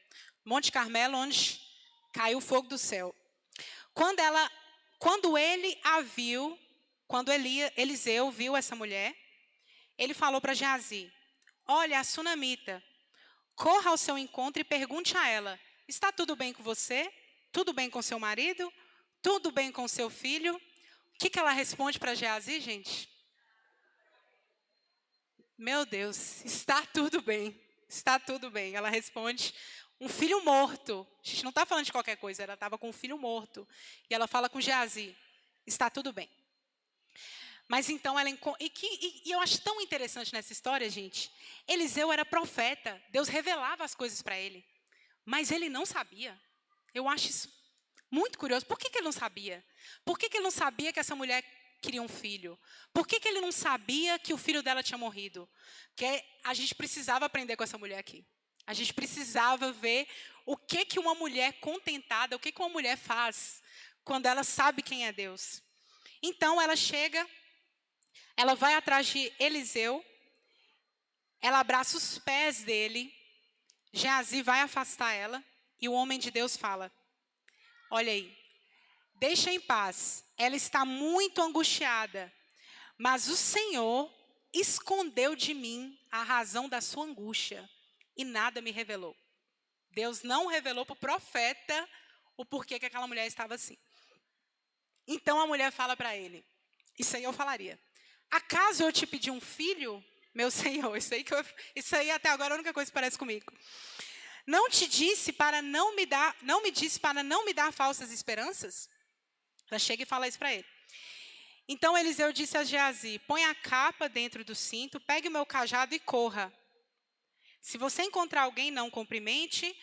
Monte Carmelo, onde caiu o fogo do céu. Quando ele a viu, quando Eliseu viu essa mulher, ele falou para Geazi: olha, a sunamita, corra ao seu encontro e pergunte a ela: está tudo bem com você? Tudo bem com seu marido? Tudo bem com seu filho? O que ela responde para Geazi, gente? Meu Deus, está tudo bem. Está tudo bem. Ela responde: um filho morto. A gente não está falando de qualquer coisa, ela estava com um filho morto. E ela fala com Geazi: está tudo bem. Mas então ela e eu acho tão interessante nessa história, gente. Eliseu era profeta, Deus revelava as coisas para ele, mas ele não sabia. Eu acho isso muito curioso. Por que ele não sabia? Por que ele não sabia que essa mulher queria um filho? Por que ele não sabia que o filho dela tinha morrido? Porque a gente precisava aprender com essa mulher aqui. A gente precisava ver o que uma mulher contentada, o que uma mulher faz quando ela sabe quem é Deus. Então ela chega, ela vai atrás de Eliseu, ela abraça os pés dele, Geazi vai afastar ela e o homem de Deus fala: olha aí, deixa em paz, ela está muito angustiada, mas o Senhor escondeu de mim a razão da sua angústia e nada me revelou. Deus não revelou para o profeta o porquê que aquela mulher estava assim. Então a mulher fala para ele, isso aí eu falaria: acaso eu te pedi um filho, meu Senhor? Isso aí até agora é a única coisa que parece comigo. Não te disse para não me dar falsas esperanças? Ela chega e fala isso para ele. Então Eliseu disse a Geazi: põe a capa dentro do cinto, pegue o meu cajado e corra. Se você encontrar alguém, não cumprimente,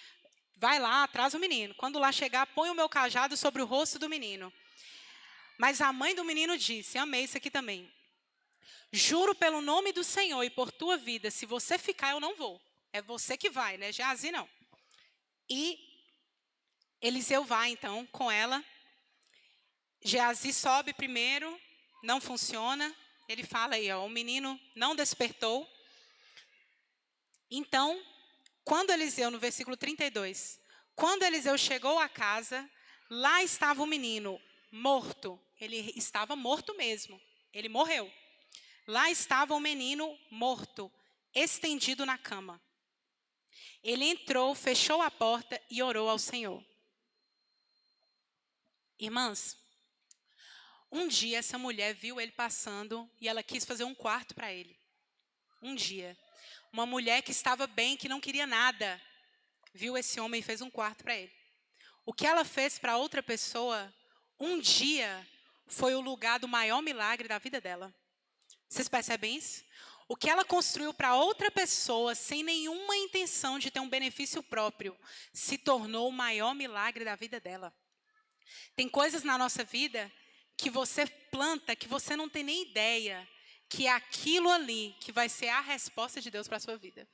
vai lá, traz o menino. Quando lá chegar, põe o meu cajado sobre o rosto do menino. Mas a mãe do menino disse: amei isso aqui também. Juro pelo nome do Senhor e por tua vida, se você ficar, eu não vou. É você que vai, né? Geazi não. E Eliseu vai, então, com ela. Geazi sobe primeiro, não funciona. Ele fala aí, ó, o menino não despertou. Então, quando Eliseu, no versículo 32, quando Eliseu chegou à casa, lá estava o menino morto. Ele estava morto mesmo. Ele morreu. Lá estava o menino morto, estendido na cama. Ele entrou, fechou a porta e orou ao Senhor. Irmãs, um dia essa mulher viu ele passando e ela quis fazer um quarto para ele. Um dia. Uma mulher que estava bem, que não queria nada, viu esse homem e fez um quarto para ele. O que ela fez para outra pessoa, um dia, foi o lugar do maior milagre da vida dela. Vocês percebem isso? O que ela construiu para outra pessoa, sem nenhuma intenção de ter um benefício próprio, se tornou o maior milagre da vida dela. Tem coisas na nossa vida que você planta, que você não tem nem ideia, que é aquilo ali que vai ser a resposta de Deus para a sua vida.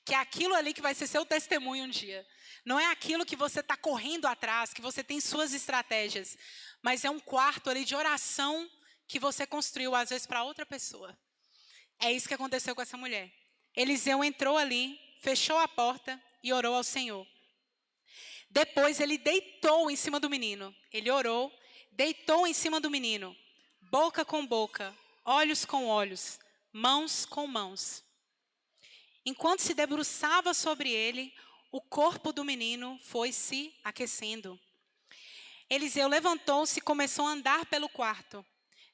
Que é aquilo ali que vai ser seu testemunho um dia. Não é aquilo que você está correndo atrás, que você tem suas estratégias. Mas é um quarto ali de oração que você construiu, às vezes, para outra pessoa. É isso que aconteceu com essa mulher. Eliseu entrou ali, fechou a porta e orou ao Senhor. Depois ele deitou em cima do menino. Ele orou, deitou em cima do menino. Boca com boca, olhos com olhos, mãos com mãos. Enquanto se debruçava sobre ele, o corpo do menino foi se aquecendo. Eliseu levantou-se e começou a andar pelo quarto.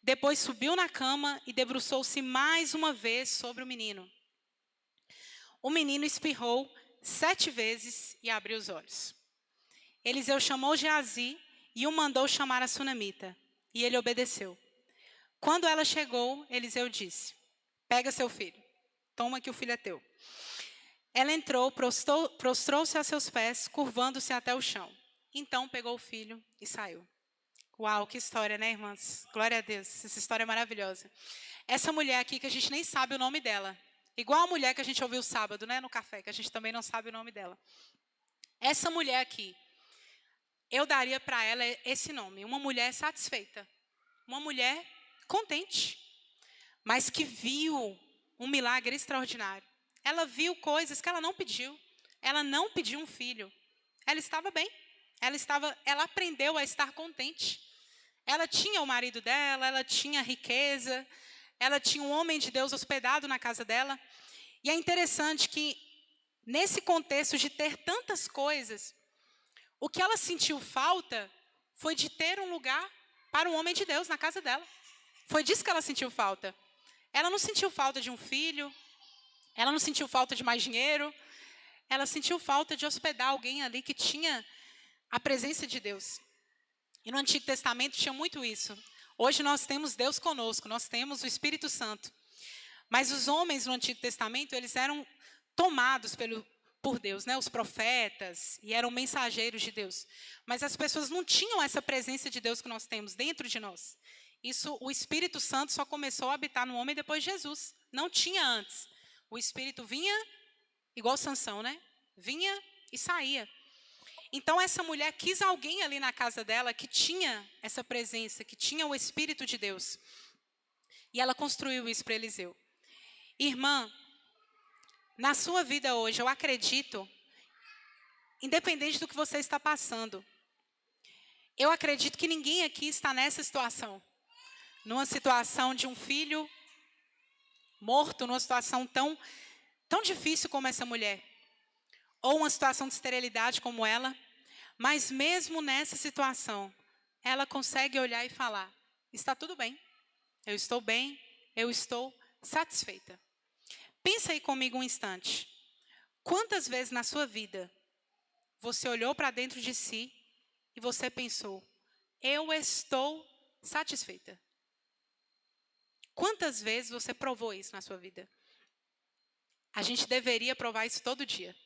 Depois subiu na cama e debruçou-se mais uma vez sobre o menino. O menino espirrou 7 vezes e abriu os olhos. Eliseu chamou Geazi e o mandou chamar a sunamita. E ele obedeceu. Quando ela chegou, Eliseu disse: pega seu filho, toma que o filho é teu. Ela entrou, prostrou-se a seus pés, curvando-se até o chão. Então pegou o filho e saiu. Uau, que história, né, irmãs? Glória a Deus, essa história é maravilhosa. Essa mulher aqui, que a gente nem sabe o nome dela. Igual a mulher que a gente ouviu sábado, né, no café, que a gente também não sabe o nome dela. Essa mulher aqui, eu daria para ela esse nome, uma mulher satisfeita. Uma mulher contente, mas que viu um milagre extraordinário. Ela viu coisas que ela não pediu. Ela não pediu um filho. Ela estava bem. Ela aprendeu a estar contente. Ela tinha o marido dela, ela tinha riqueza, ela tinha um homem de Deus hospedado na casa dela. E é interessante que, nesse contexto de ter tantas coisas, o que ela sentiu falta foi de ter um lugar para um homem de Deus na casa dela. Foi disso que ela sentiu falta. Ela não sentiu falta de um filho, ela não sentiu falta de mais dinheiro, ela sentiu falta de hospedar alguém ali que tinha a presença de Deus. E no Antigo Testamento tinha muito isso. Hoje nós temos Deus conosco, nós temos o Espírito Santo. Mas os homens no Antigo Testamento, eles eram tomados por Deus, né? Os profetas, e eram mensageiros de Deus. Mas as pessoas não tinham essa presença de Deus que nós temos dentro de nós. Isso, o Espírito Santo só começou a habitar no homem depois de Jesus. Não tinha antes. O Espírito vinha, igual Sansão, né? Vinha e saía. Então, essa mulher quis alguém ali na casa dela que tinha essa presença, que tinha o Espírito de Deus. E ela construiu isso para Eliseu. Irmã, na sua vida hoje, eu acredito, independente do que você está passando, eu acredito que ninguém aqui está nessa situação. Numa situação de um filho morto, numa situação tão difícil como essa mulher. Ou uma situação de esterilidade como ela. Mas mesmo nessa situação, ela consegue olhar e falar: está tudo bem, eu estou satisfeita. Pensa aí comigo um instante. Quantas vezes na sua vida você olhou para dentro de si e você pensou: eu estou satisfeita? Quantas vezes você provou isso na sua vida? A gente deveria provar isso todo dia.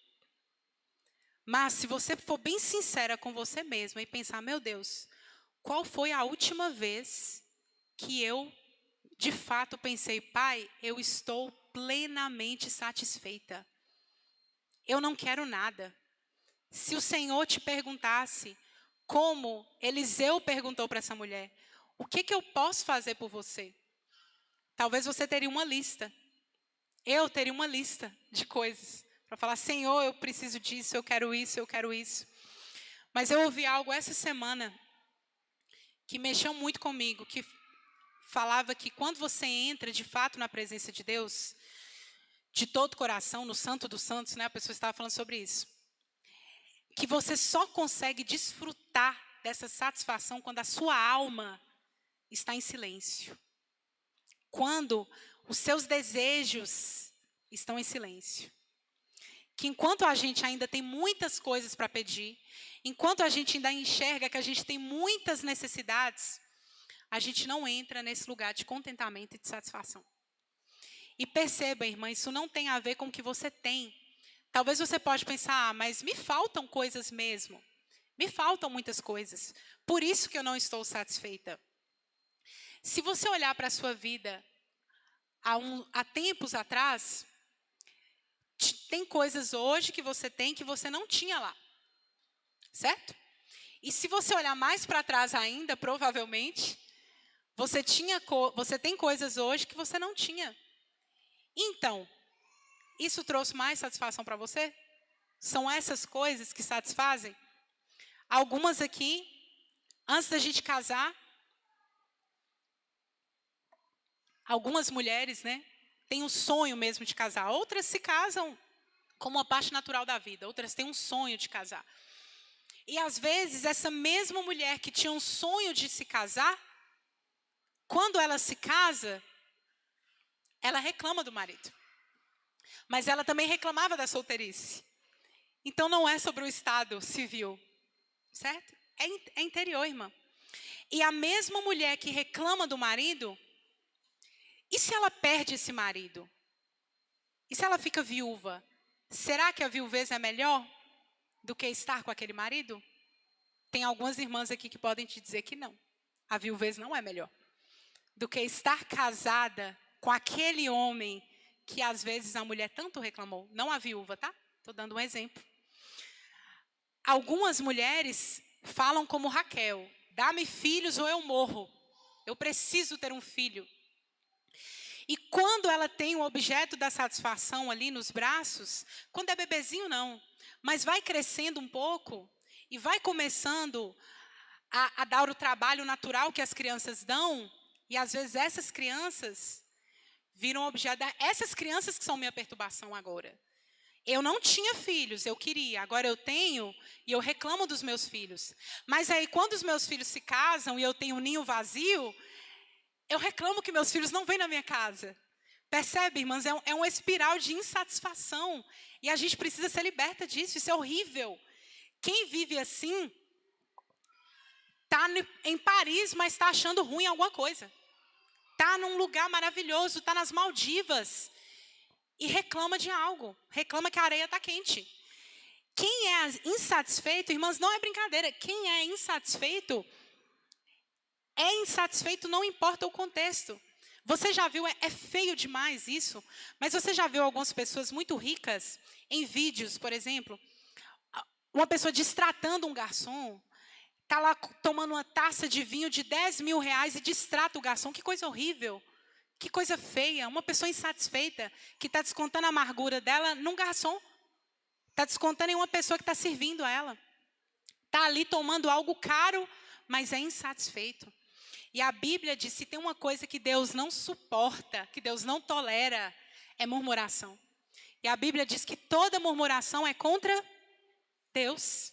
Mas se você for bem sincera com você mesma e pensar: meu Deus, qual foi a última vez que eu, de fato, pensei: Pai, eu estou plenamente satisfeita. Eu não quero nada. Se o Senhor te perguntasse, como Eliseu perguntou para essa mulher: o que eu posso fazer por você? Talvez você teria uma lista. Eu teria uma lista de coisas para falar: Senhor, eu preciso disso, eu quero isso, eu quero isso. Mas eu ouvi algo essa semana que mexeu muito comigo, que falava que quando você entra de fato na presença de Deus, de todo o coração, no Santo dos Santos, né? A pessoa estava falando sobre isso. Que você só consegue desfrutar dessa satisfação quando a sua alma está em silêncio. Quando os seus desejos estão em silêncio. Que enquanto a gente ainda tem muitas coisas para pedir, enquanto a gente ainda enxerga que a gente tem muitas necessidades, a gente não entra nesse lugar de contentamento e de satisfação. E perceba, irmã, isso não tem a ver com o que você tem. Talvez você pode pensar: mas me faltam coisas mesmo. Me faltam muitas coisas. Por isso que eu não estou satisfeita. Se você olhar para a sua vida, há tempos atrás, tem coisas hoje que você tem que você não tinha lá. Certo? E se você olhar mais para trás ainda, provavelmente, você tem coisas hoje que você não tinha. Então, isso trouxe mais satisfação para você? São essas coisas que satisfazem? Algumas aqui, antes da gente casar, algumas mulheres, né, têm um sonho mesmo de casar. Outras se casam como uma parte natural da vida. Outras têm um sonho de casar. E às vezes, essa mesma mulher que tinha um sonho de se casar, quando ela se casa, ela reclama do marido. Mas ela também reclamava da solteirice. Então não é sobre o estado civil, certo? É interior, irmã. E a mesma mulher que reclama do marido, e se ela perde esse marido? E se ela fica viúva? Será que a viuvez é melhor do que estar com aquele marido? Tem algumas irmãs aqui que podem te dizer que não. A viuvez não é melhor do que estar casada com aquele homem que às vezes a mulher tanto reclamou. Não a viúva, tá? Estou dando um exemplo. Algumas mulheres falam como Raquel: dá-me filhos ou eu morro. Eu preciso ter um filho. E quando ela tem o objeto da satisfação ali nos braços, quando é bebezinho não, mas vai crescendo um pouco e vai começando a dar o trabalho natural que as crianças dão, e às vezes essas crianças viram objeto. Essas crianças que são minha perturbação agora. Eu não tinha filhos, eu queria, agora eu tenho e eu reclamo dos meus filhos. Mas aí quando os meus filhos se casam e eu tenho um ninho vazio, eu reclamo que meus filhos não vêm na minha casa. Percebe, irmãs? É uma espiral de insatisfação. E a gente precisa ser liberta disso. Isso é horrível. Quem vive assim, está em Paris, mas está achando ruim alguma coisa. Está num lugar maravilhoso, está nas Maldivas. E reclama de algo. Reclama que a areia está quente. Quem é insatisfeito, irmãs, não é brincadeira. Quem é insatisfeito não importa o contexto. Você já viu, é feio demais isso, mas você já viu algumas pessoas muito ricas em vídeos, por exemplo, uma pessoa distratando um garçom, está lá tomando uma taça de vinho de 10 mil reais e distrata o garçom. Que coisa horrível, que coisa feia. Uma pessoa insatisfeita que está descontando a amargura dela num garçom, está descontando em uma pessoa que está servindo a ela. Está ali tomando algo caro, mas é insatisfeito. E a Bíblia diz, se tem uma coisa que Deus não suporta, que Deus não tolera, é murmuração. E a Bíblia diz que toda murmuração é contra Deus.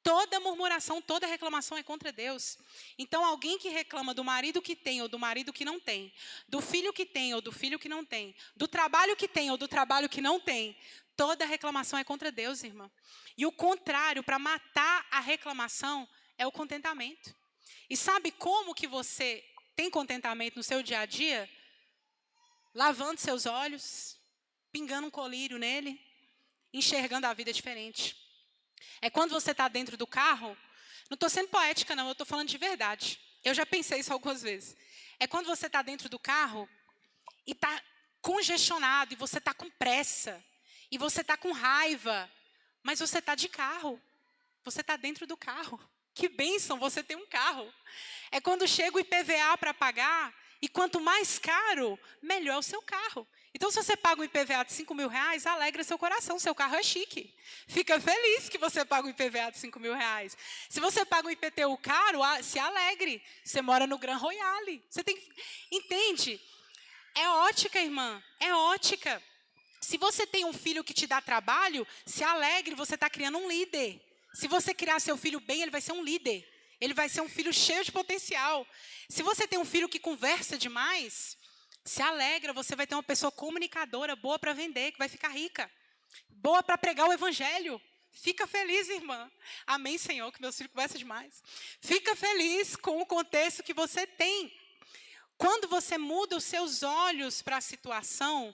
Toda murmuração, toda reclamação é contra Deus. Então, alguém que reclama do marido que tem ou do marido que não tem, do filho que tem ou do filho que não tem, do trabalho que tem ou do trabalho que não tem, toda reclamação é contra Deus, irmã. E o contrário, para matar a reclamação, é o contentamento. E sabe como que você tem contentamento no seu dia a dia? Lavando seus olhos, pingando um colírio nele, enxergando a vida diferente. É quando você está dentro do carro, não estou sendo poética não, eu estou falando de verdade. Eu já pensei isso algumas vezes. É quando você está dentro do carro e está congestionado, e você está com pressa, e você está com raiva, mas você está de carro, você está dentro do carro. Que bênção você ter um carro. É quando chega o IPVA para pagar, e quanto mais caro, melhor é o seu carro. Então, se você paga um IPVA de 5 mil reais, alegra seu coração, seu carro é chique. Fica feliz que você paga um IPVA de 5 mil reais. Se você paga um IPTU caro, se alegre. Você mora no Grand Royale. Você tem que... Entende? É ótica, irmã. É ótica. Se você tem um filho que te dá trabalho, se alegre, você está criando um líder. Se você criar seu filho bem, ele vai ser um líder. Ele vai ser um filho cheio de potencial. Se você tem um filho que conversa demais, se alegra, você vai ter uma pessoa comunicadora, boa para vender, que vai ficar rica. Boa para pregar o evangelho. Fica feliz, irmã. Amém, Senhor, que meus filhos conversam demais. Fica feliz com o contexto que você tem. Quando você muda os seus olhos para a situação,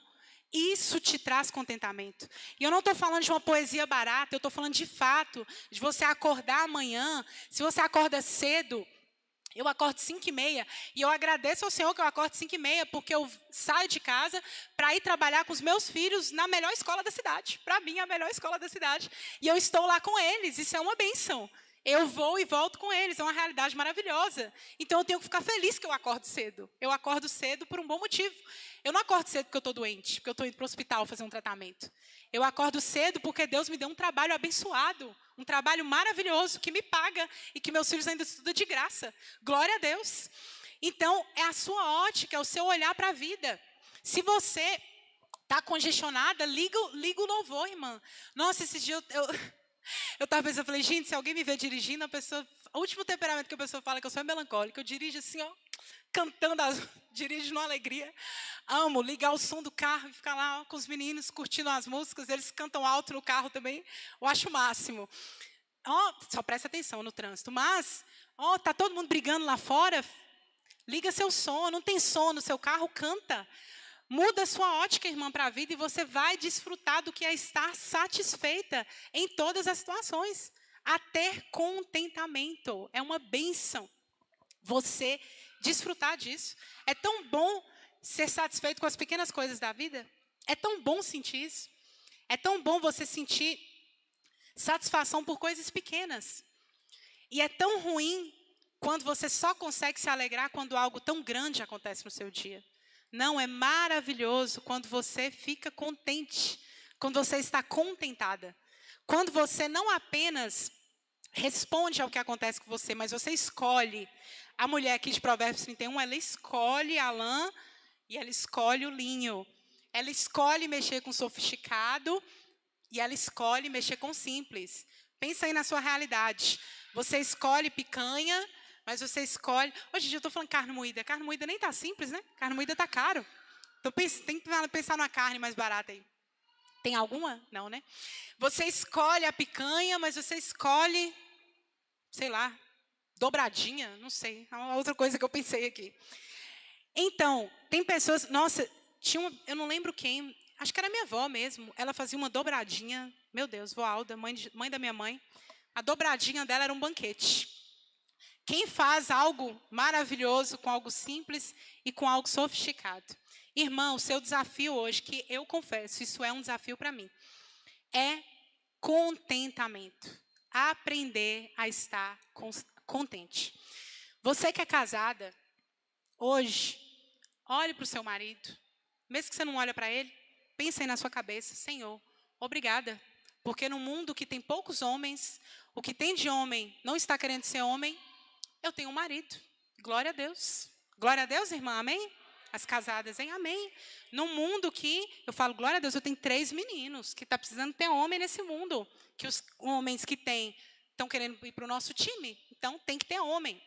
isso te traz contentamento. E eu não estou falando de uma poesia barata, eu estou falando de fato, de você acordar amanhã. Se você acorda cedo, Eu acordo 5h30 e eu agradeço ao Senhor que eu acordo 5h30, porque eu saio de casa para ir trabalhar com os meus filhos na melhor escola da cidade. Para mim, a melhor escola da cidade. E eu estou lá com eles, isso é uma bênção. Eu vou e volto com eles, é uma realidade maravilhosa. Então, eu tenho que ficar feliz que eu acordo cedo. Eu acordo cedo por um bom motivo. Eu não acordo cedo porque eu estou doente, porque eu estou indo para o hospital fazer um tratamento. Eu acordo cedo porque Deus me deu um trabalho abençoado, um trabalho maravilhoso, que me paga e que meus filhos ainda estudam de graça. Glória a Deus. Então, é a sua ótica, é o seu olhar para a vida. Se você está congestionada, liga o louvor, irmã. Nossa, esse dia eu estava pensando, eu falei, gente, se alguém me ver dirigindo, o último temperamento que a pessoa fala é que eu sou melancólica. Eu dirijo assim, ó, cantando, dirijo numa alegria. Amo ligar o som do carro e ficar lá ó, com os meninos curtindo as músicas. Eles cantam alto no carro também. Eu acho o máximo. Ó, só presta atenção no trânsito. Mas, ó, tá todo mundo brigando lá fora. Liga seu som. Não tem som no seu carro, canta. Muda a sua ótica, irmã, para a vida e você vai desfrutar do que é estar satisfeita em todas as situações. A ter contentamento. É uma bênção você desfrutar disso. É tão bom ser satisfeito com as pequenas coisas da vida. É tão bom sentir isso. É tão bom você sentir satisfação por coisas pequenas. E é tão ruim quando você só consegue se alegrar quando algo tão grande acontece no seu dia. Não, é maravilhoso quando você fica contente, quando você está contentada. Quando você não apenas responde ao que acontece com você, mas você escolhe. A mulher aqui de Provérbios 31, ela escolhe a lã e ela escolhe o linho. Ela escolhe mexer com sofisticado e ela escolhe mexer com simples. Pensa aí na sua realidade. Você escolhe picanha, mas você escolhe... Hoje em dia eu estou falando carne moída. Carne moída nem está simples, né? Carne moída está caro. Então tem que pensar numa carne mais barata aí. Tem alguma? Não, né? Você escolhe a picanha, mas você escolhe, sei lá, dobradinha, não sei. É uma outra coisa que eu pensei aqui. Então, tem pessoas... Nossa, eu não lembro quem, acho que era minha avó mesmo. Ela fazia uma dobradinha. Meu Deus, vó Alda, mãe da minha mãe. A dobradinha dela era um banquete. Quem faz algo maravilhoso com algo simples e com algo sofisticado? Irmão, o seu desafio hoje, que eu confesso, isso é um desafio para mim, é contentamento. Aprender a estar contente. Você que é casada, hoje, olhe para o seu marido. Mesmo que você não olhe para ele, pense aí na sua cabeça, Senhor, obrigada. Porque no mundo que tem poucos homens, o que tem de homem não está querendo ser homem, eu tenho um marido. Glória a Deus. Glória a Deus, irmã, amém? As casadas, hein? Amém. Num mundo que, eu falo, glória a Deus, eu tenho 3 meninos, que está precisando ter homem nesse mundo. Que os homens que têm estão querendo ir para o nosso time. Então, tem que ter homem.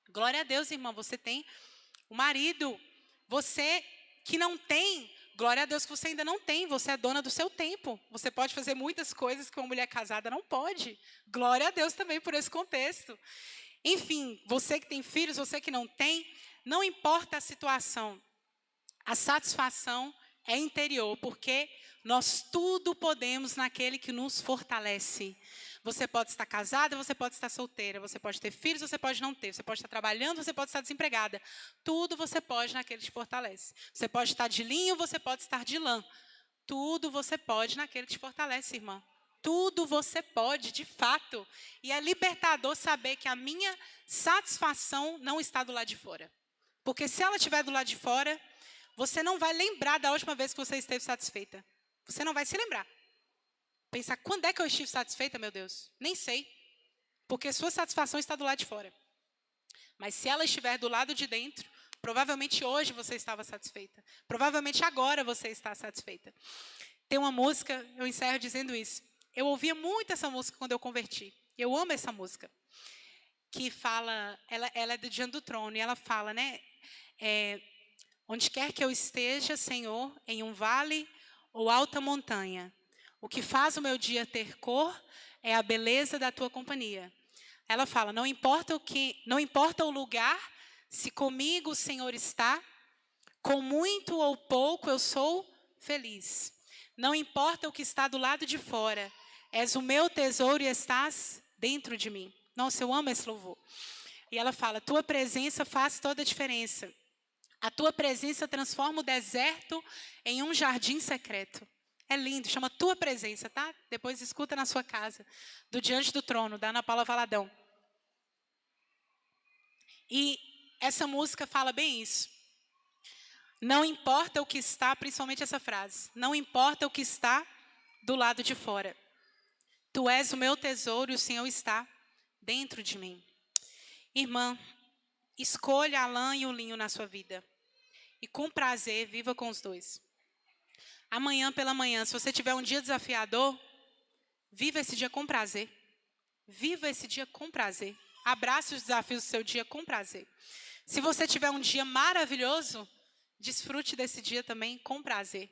Glória a Deus, irmã, você tem um marido. Você que não tem, glória a Deus que você ainda não tem. Você é dona do seu tempo. Você pode fazer muitas coisas que uma mulher casada não pode. Glória a Deus também por esse contexto. Enfim, você que tem filhos, você que não tem, não importa a situação, a satisfação é interior, porque nós tudo podemos naquele que nos fortalece. Você pode estar casada, você pode estar solteira, você pode ter filhos, você pode não ter, você pode estar trabalhando, você pode estar desempregada. Tudo você pode naquele que te fortalece. Você pode estar de linho, você pode estar de lã. Tudo você pode naquele que te fortalece, irmã. Tudo você pode, de fato. E é libertador saber que a minha satisfação não está do lado de fora. Porque se ela estiver do lado de fora, você não vai lembrar da última vez que você esteve satisfeita. Você não vai se lembrar. Pensar, quando é que eu estive satisfeita, meu Deus? Nem sei. Porque sua satisfação está do lado de fora. Mas se ela estiver do lado de dentro, provavelmente hoje você estava satisfeita. Provavelmente agora você está satisfeita. Tem uma música, eu encerro dizendo isso. Eu ouvia muito essa música quando eu converti. Eu amo essa música. Que fala, ela é do Diante do Trono, e ela fala, né? Onde quer que eu esteja, Senhor, em um vale ou alta montanha, o que faz o meu dia ter cor é a beleza da tua companhia. Ela fala, não importa o lugar, se comigo o Senhor está, com muito ou pouco eu sou feliz. Não importa o que está do lado de fora, és o meu tesouro e estás dentro de mim. Nossa, eu amo esse louvor. E ela fala: tua presença faz toda a diferença. A tua presença transforma o deserto em um jardim secreto. É lindo, chama tua presença, tá? Depois escuta na sua casa, do Diante do Trono, da Ana Paula Valadão. E essa música fala bem isso. Não importa o que está, principalmente essa frase, não importa o que está do lado de fora. Tu és o meu tesouro e o Senhor está dentro de mim. Irmã, escolha a lã e o linho na sua vida. E com prazer, viva com os dois. Amanhã pela manhã, se você tiver um dia desafiador, viva esse dia com prazer. Viva esse dia com prazer. Abrace os desafios do seu dia com prazer. Se você tiver um dia maravilhoso, desfrute desse dia também com prazer.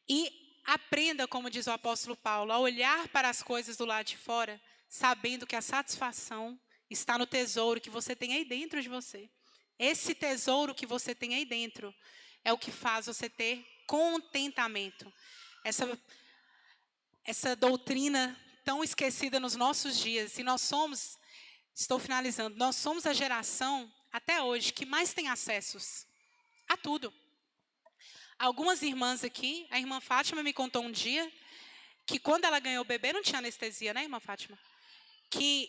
E aprenda, como diz o apóstolo Paulo, a olhar para as coisas do lado de fora, sabendo que a satisfação está no tesouro que você tem aí dentro de você. Esse tesouro que você tem aí dentro é o que faz você ter contentamento. Essa doutrina tão esquecida nos nossos dias. E nós somos, estou finalizando, nós somos a geração, até hoje, que mais tem acessos a tudo. Algumas irmãs aqui, a irmã Fátima me contou um dia, que quando ela ganhou o bebê, não tinha anestesia, né, irmã Fátima? Que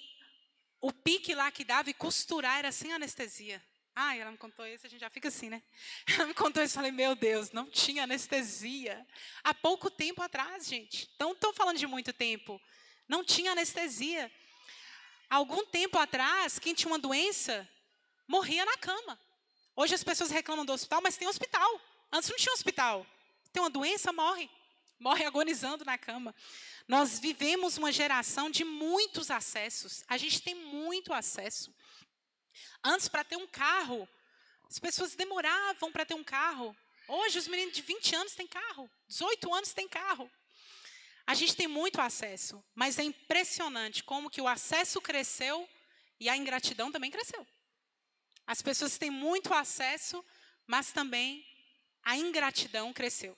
o pique lá que dava e costurar era sem anestesia. Ah, ela me contou isso, a gente já fica assim, né? Ela me contou isso, eu falei, meu Deus, não tinha anestesia. Há pouco tempo atrás, gente. Então, estou falando de muito tempo. Não tinha anestesia. Algum tempo atrás, quem tinha uma doença, morria na cama. Hoje as pessoas reclamam do hospital, mas tem hospital. Antes não tinha hospital. Tem uma doença, morre. Morre agonizando na cama. Nós vivemos uma geração de muitos acessos. A gente tem muito acesso. Antes, para ter um carro, as pessoas demoravam para ter um carro. Hoje, os meninos de 20 anos têm carro. 18 anos têm carro. A gente tem muito acesso. Mas é impressionante como que o acesso cresceu e a ingratidão também cresceu. As pessoas têm muito acesso, mas também a ingratidão cresceu.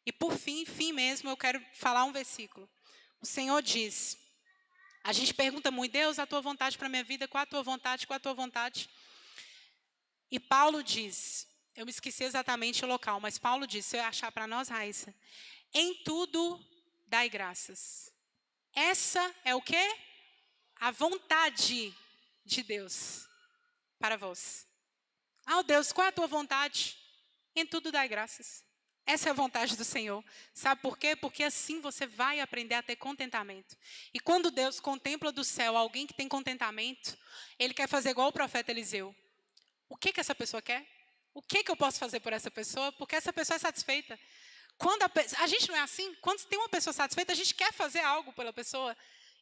E por fim mesmo, eu quero falar um versículo. O Senhor diz, a gente pergunta muito, Deus, a tua vontade para a minha vida, qual a tua vontade, qual a tua vontade? E Paulo diz, eu me esqueci exatamente o local, mas Paulo diz, se eu achar para nós, Raíssa, em tudo dai graças. Essa é o quê? A vontade de Deus para vós. Ah, Deus, qual é a tua vontade? Em tudo dai graças. Essa é a vontade do Senhor. Sabe por quê? Porque assim você vai aprender a ter contentamento. E quando Deus contempla do céu alguém que tem contentamento, Ele quer fazer igual o profeta Eliseu. O que essa pessoa quer? O que eu posso fazer por essa pessoa? Porque essa pessoa é satisfeita. Quando a gente não é assim? Quando tem uma pessoa satisfeita, a gente quer fazer algo pela pessoa.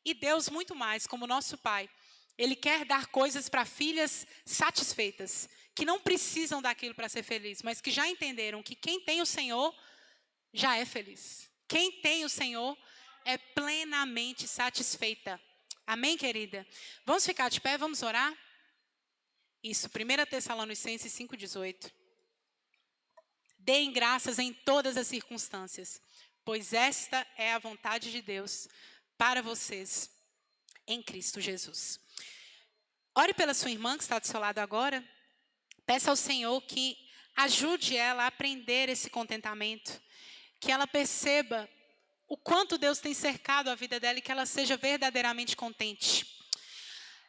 E Deus muito mais, como nosso Pai. Ele quer dar coisas para filhas satisfeitas, que não precisam daquilo para ser feliz, mas que já entenderam que quem tem o Senhor já é feliz. Quem tem o Senhor é plenamente satisfeita. Amém, querida? Vamos ficar de pé, vamos orar? Isso, 1 Tessalonicenses 5,18. Deem graças em todas as circunstâncias, pois esta é a vontade de Deus para vocês em Cristo Jesus. Ore pela sua irmã que está do seu lado agora. Peça ao Senhor que ajude ela a aprender esse contentamento. Que ela perceba o quanto Deus tem cercado a vida dela e que ela seja verdadeiramente contente.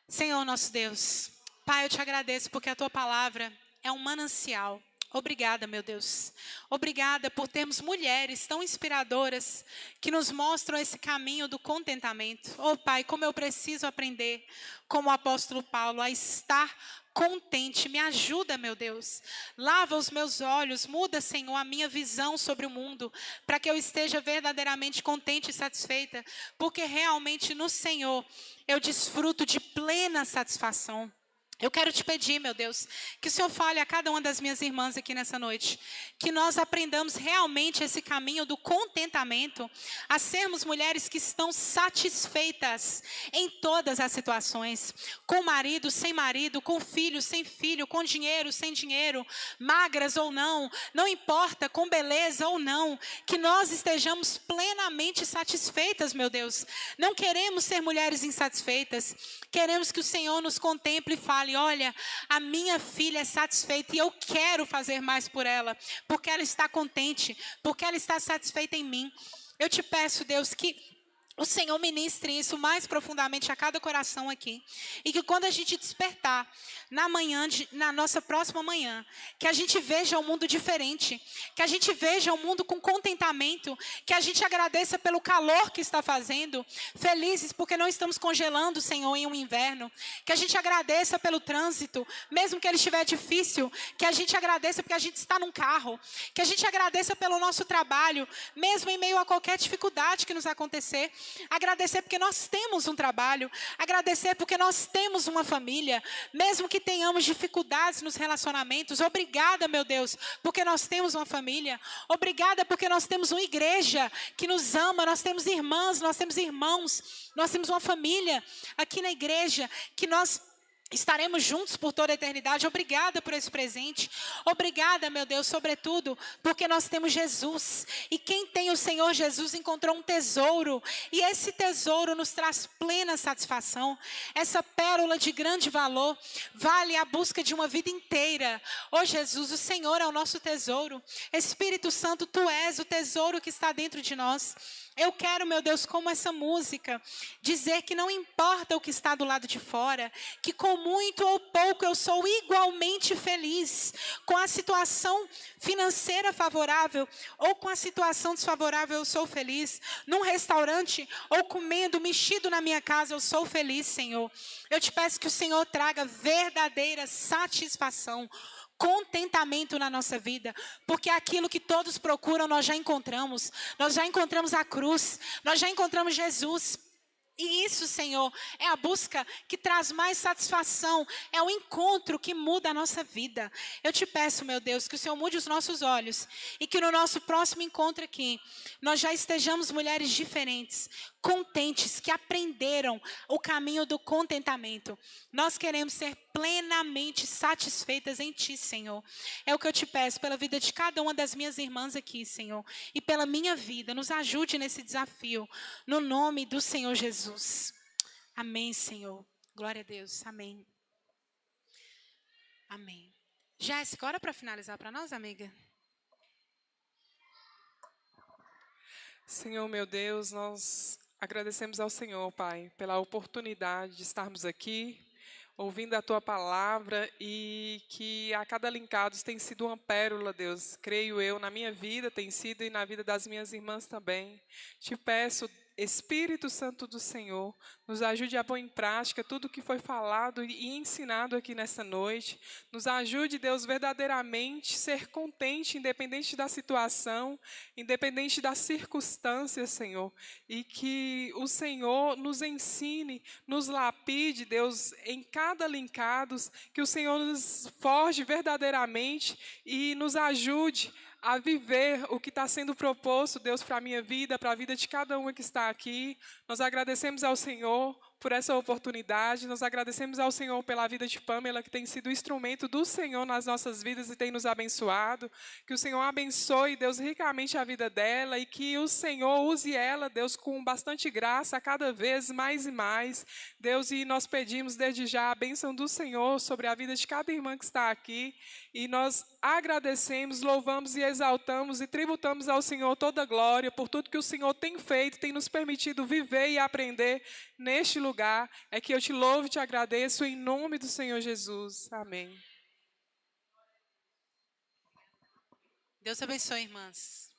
Senhor nosso Deus, Pai, eu te agradeço porque a tua palavra é um manancial. Obrigada, meu Deus. Obrigada por termos mulheres tão inspiradoras que nos mostram esse caminho do contentamento. Oh, Pai, como eu preciso aprender, como o apóstolo Paulo, a estar contente. Me ajuda, meu Deus. Lava os meus olhos, muda, Senhor, a minha visão sobre o mundo, para que eu esteja verdadeiramente contente e satisfeita, porque realmente no Senhor eu desfruto de plena satisfação. Eu quero te pedir, meu Deus, que o Senhor fale a cada uma das minhas irmãs aqui nessa noite, que nós aprendamos realmente esse caminho do contentamento, a sermos mulheres que estão satisfeitas em todas as situações, com marido, sem marido, com filho, sem filho, com dinheiro, sem dinheiro, magras ou não, não importa, com beleza ou não, que nós estejamos plenamente satisfeitas, meu Deus. Não queremos ser mulheres insatisfeitas, queremos que o Senhor nos contemple e fale fale: olha, a minha filha é satisfeita e eu quero fazer mais por ela, porque ela está contente, porque ela está satisfeita em mim. Eu te peço, Deus, que o Senhor ministre isso mais profundamente a cada coração aqui. E que quando a gente despertar na manhã, na nossa próxima manhã, que a gente veja um mundo diferente, que a gente veja um mundo com contentamento, que a gente agradeça pelo calor que está fazendo, felizes porque não estamos congelando, Senhor, em um inverno, que a gente agradeça pelo trânsito, mesmo que ele estiver difícil, que a gente agradeça porque a gente está num carro, que a gente agradeça pelo nosso trabalho, mesmo em meio a qualquer dificuldade que nos acontecer, agradecer porque nós temos um trabalho, agradecer porque nós temos uma família, mesmo que tenhamos dificuldades nos relacionamentos. Obrigada, meu Deus, porque nós temos uma família. Obrigada porque nós temos uma igreja que nos ama, nós temos irmãs, nós temos irmãos, nós temos uma família aqui na igreja que nós estaremos juntos por toda a eternidade. Obrigada por esse presente. Obrigada, meu Deus, sobretudo, porque nós temos Jesus. E quem tem o Senhor Jesus encontrou um tesouro. E esse tesouro nos traz plena satisfação. Essa pérola de grande valor vale a busca de uma vida inteira. Oh, Jesus, o Senhor é o nosso tesouro. Espírito Santo, Tu és o tesouro que está dentro de nós. Eu quero, meu Deus, como essa música, dizer que não importa o que está do lado de fora, que com muito ou pouco eu sou igualmente feliz, com a situação financeira favorável ou com a situação desfavorável eu sou feliz, num restaurante ou comendo, mexido na minha casa eu sou feliz, Senhor. Eu te peço que o Senhor traga verdadeira satisfação, contentamento na nossa vida, porque aquilo que todos procuram nós já encontramos a cruz, nós já encontramos Jesus. E isso, Senhor, é a busca que traz mais satisfação, é o encontro que muda a nossa vida. Eu te peço, meu Deus, que o Senhor mude os nossos olhos e que no nosso próximo encontro aqui, nós já estejamos mulheres diferentes, contentes, que aprenderam o caminho do contentamento. Nós queremos ser plenamente satisfeitas em Ti, Senhor. É o que eu te peço pela vida de cada uma das minhas irmãs aqui, Senhor, e pela minha vida. Nos ajude nesse desafio, no nome do Senhor Jesus. Amém, Senhor. Glória a Deus. Amém. Amém. Jéssica, ora para finalizar para nós, amiga. Senhor, meu Deus, nós agradecemos ao Senhor, Pai, pela oportunidade de estarmos aqui, ouvindo a Tua palavra e que a cada linkados tem sido uma pérola, Deus. Creio eu, na minha vida tem sido e na vida das minhas irmãs também. Te peço, Espírito Santo do Senhor, nos ajude a pôr em prática tudo o que foi falado e ensinado aqui nessa noite. Nos ajude, Deus, verdadeiramente ser contente, independente da situação, independente das circunstâncias, Senhor. E que o Senhor nos ensine, nos lapide, Deus, em cada linkados, que o Senhor nos forge verdadeiramente e nos ajude a viver o que está sendo proposto, Deus, para a minha vida, para a vida de cada uma que está aqui. Nós agradecemos ao Senhor por essa oportunidade, nós agradecemos ao Senhor pela vida de Pamela, que tem sido instrumento do Senhor nas nossas vidas e tem nos abençoado. Que o Senhor abençoe, Deus, ricamente a vida dela e que o Senhor use ela, Deus, com bastante graça, cada vez mais e mais. Deus, e nós pedimos desde já a bênção do Senhor sobre a vida de cada irmã que está aqui. E nós agradecemos, louvamos e exaltamos e tributamos ao Senhor toda a glória por tudo que o Senhor tem feito, tem nos permitido viver e aprender neste lugar. É que eu te louvo e te agradeço em nome do Senhor Jesus. Amém. Deus abençoe, irmãs.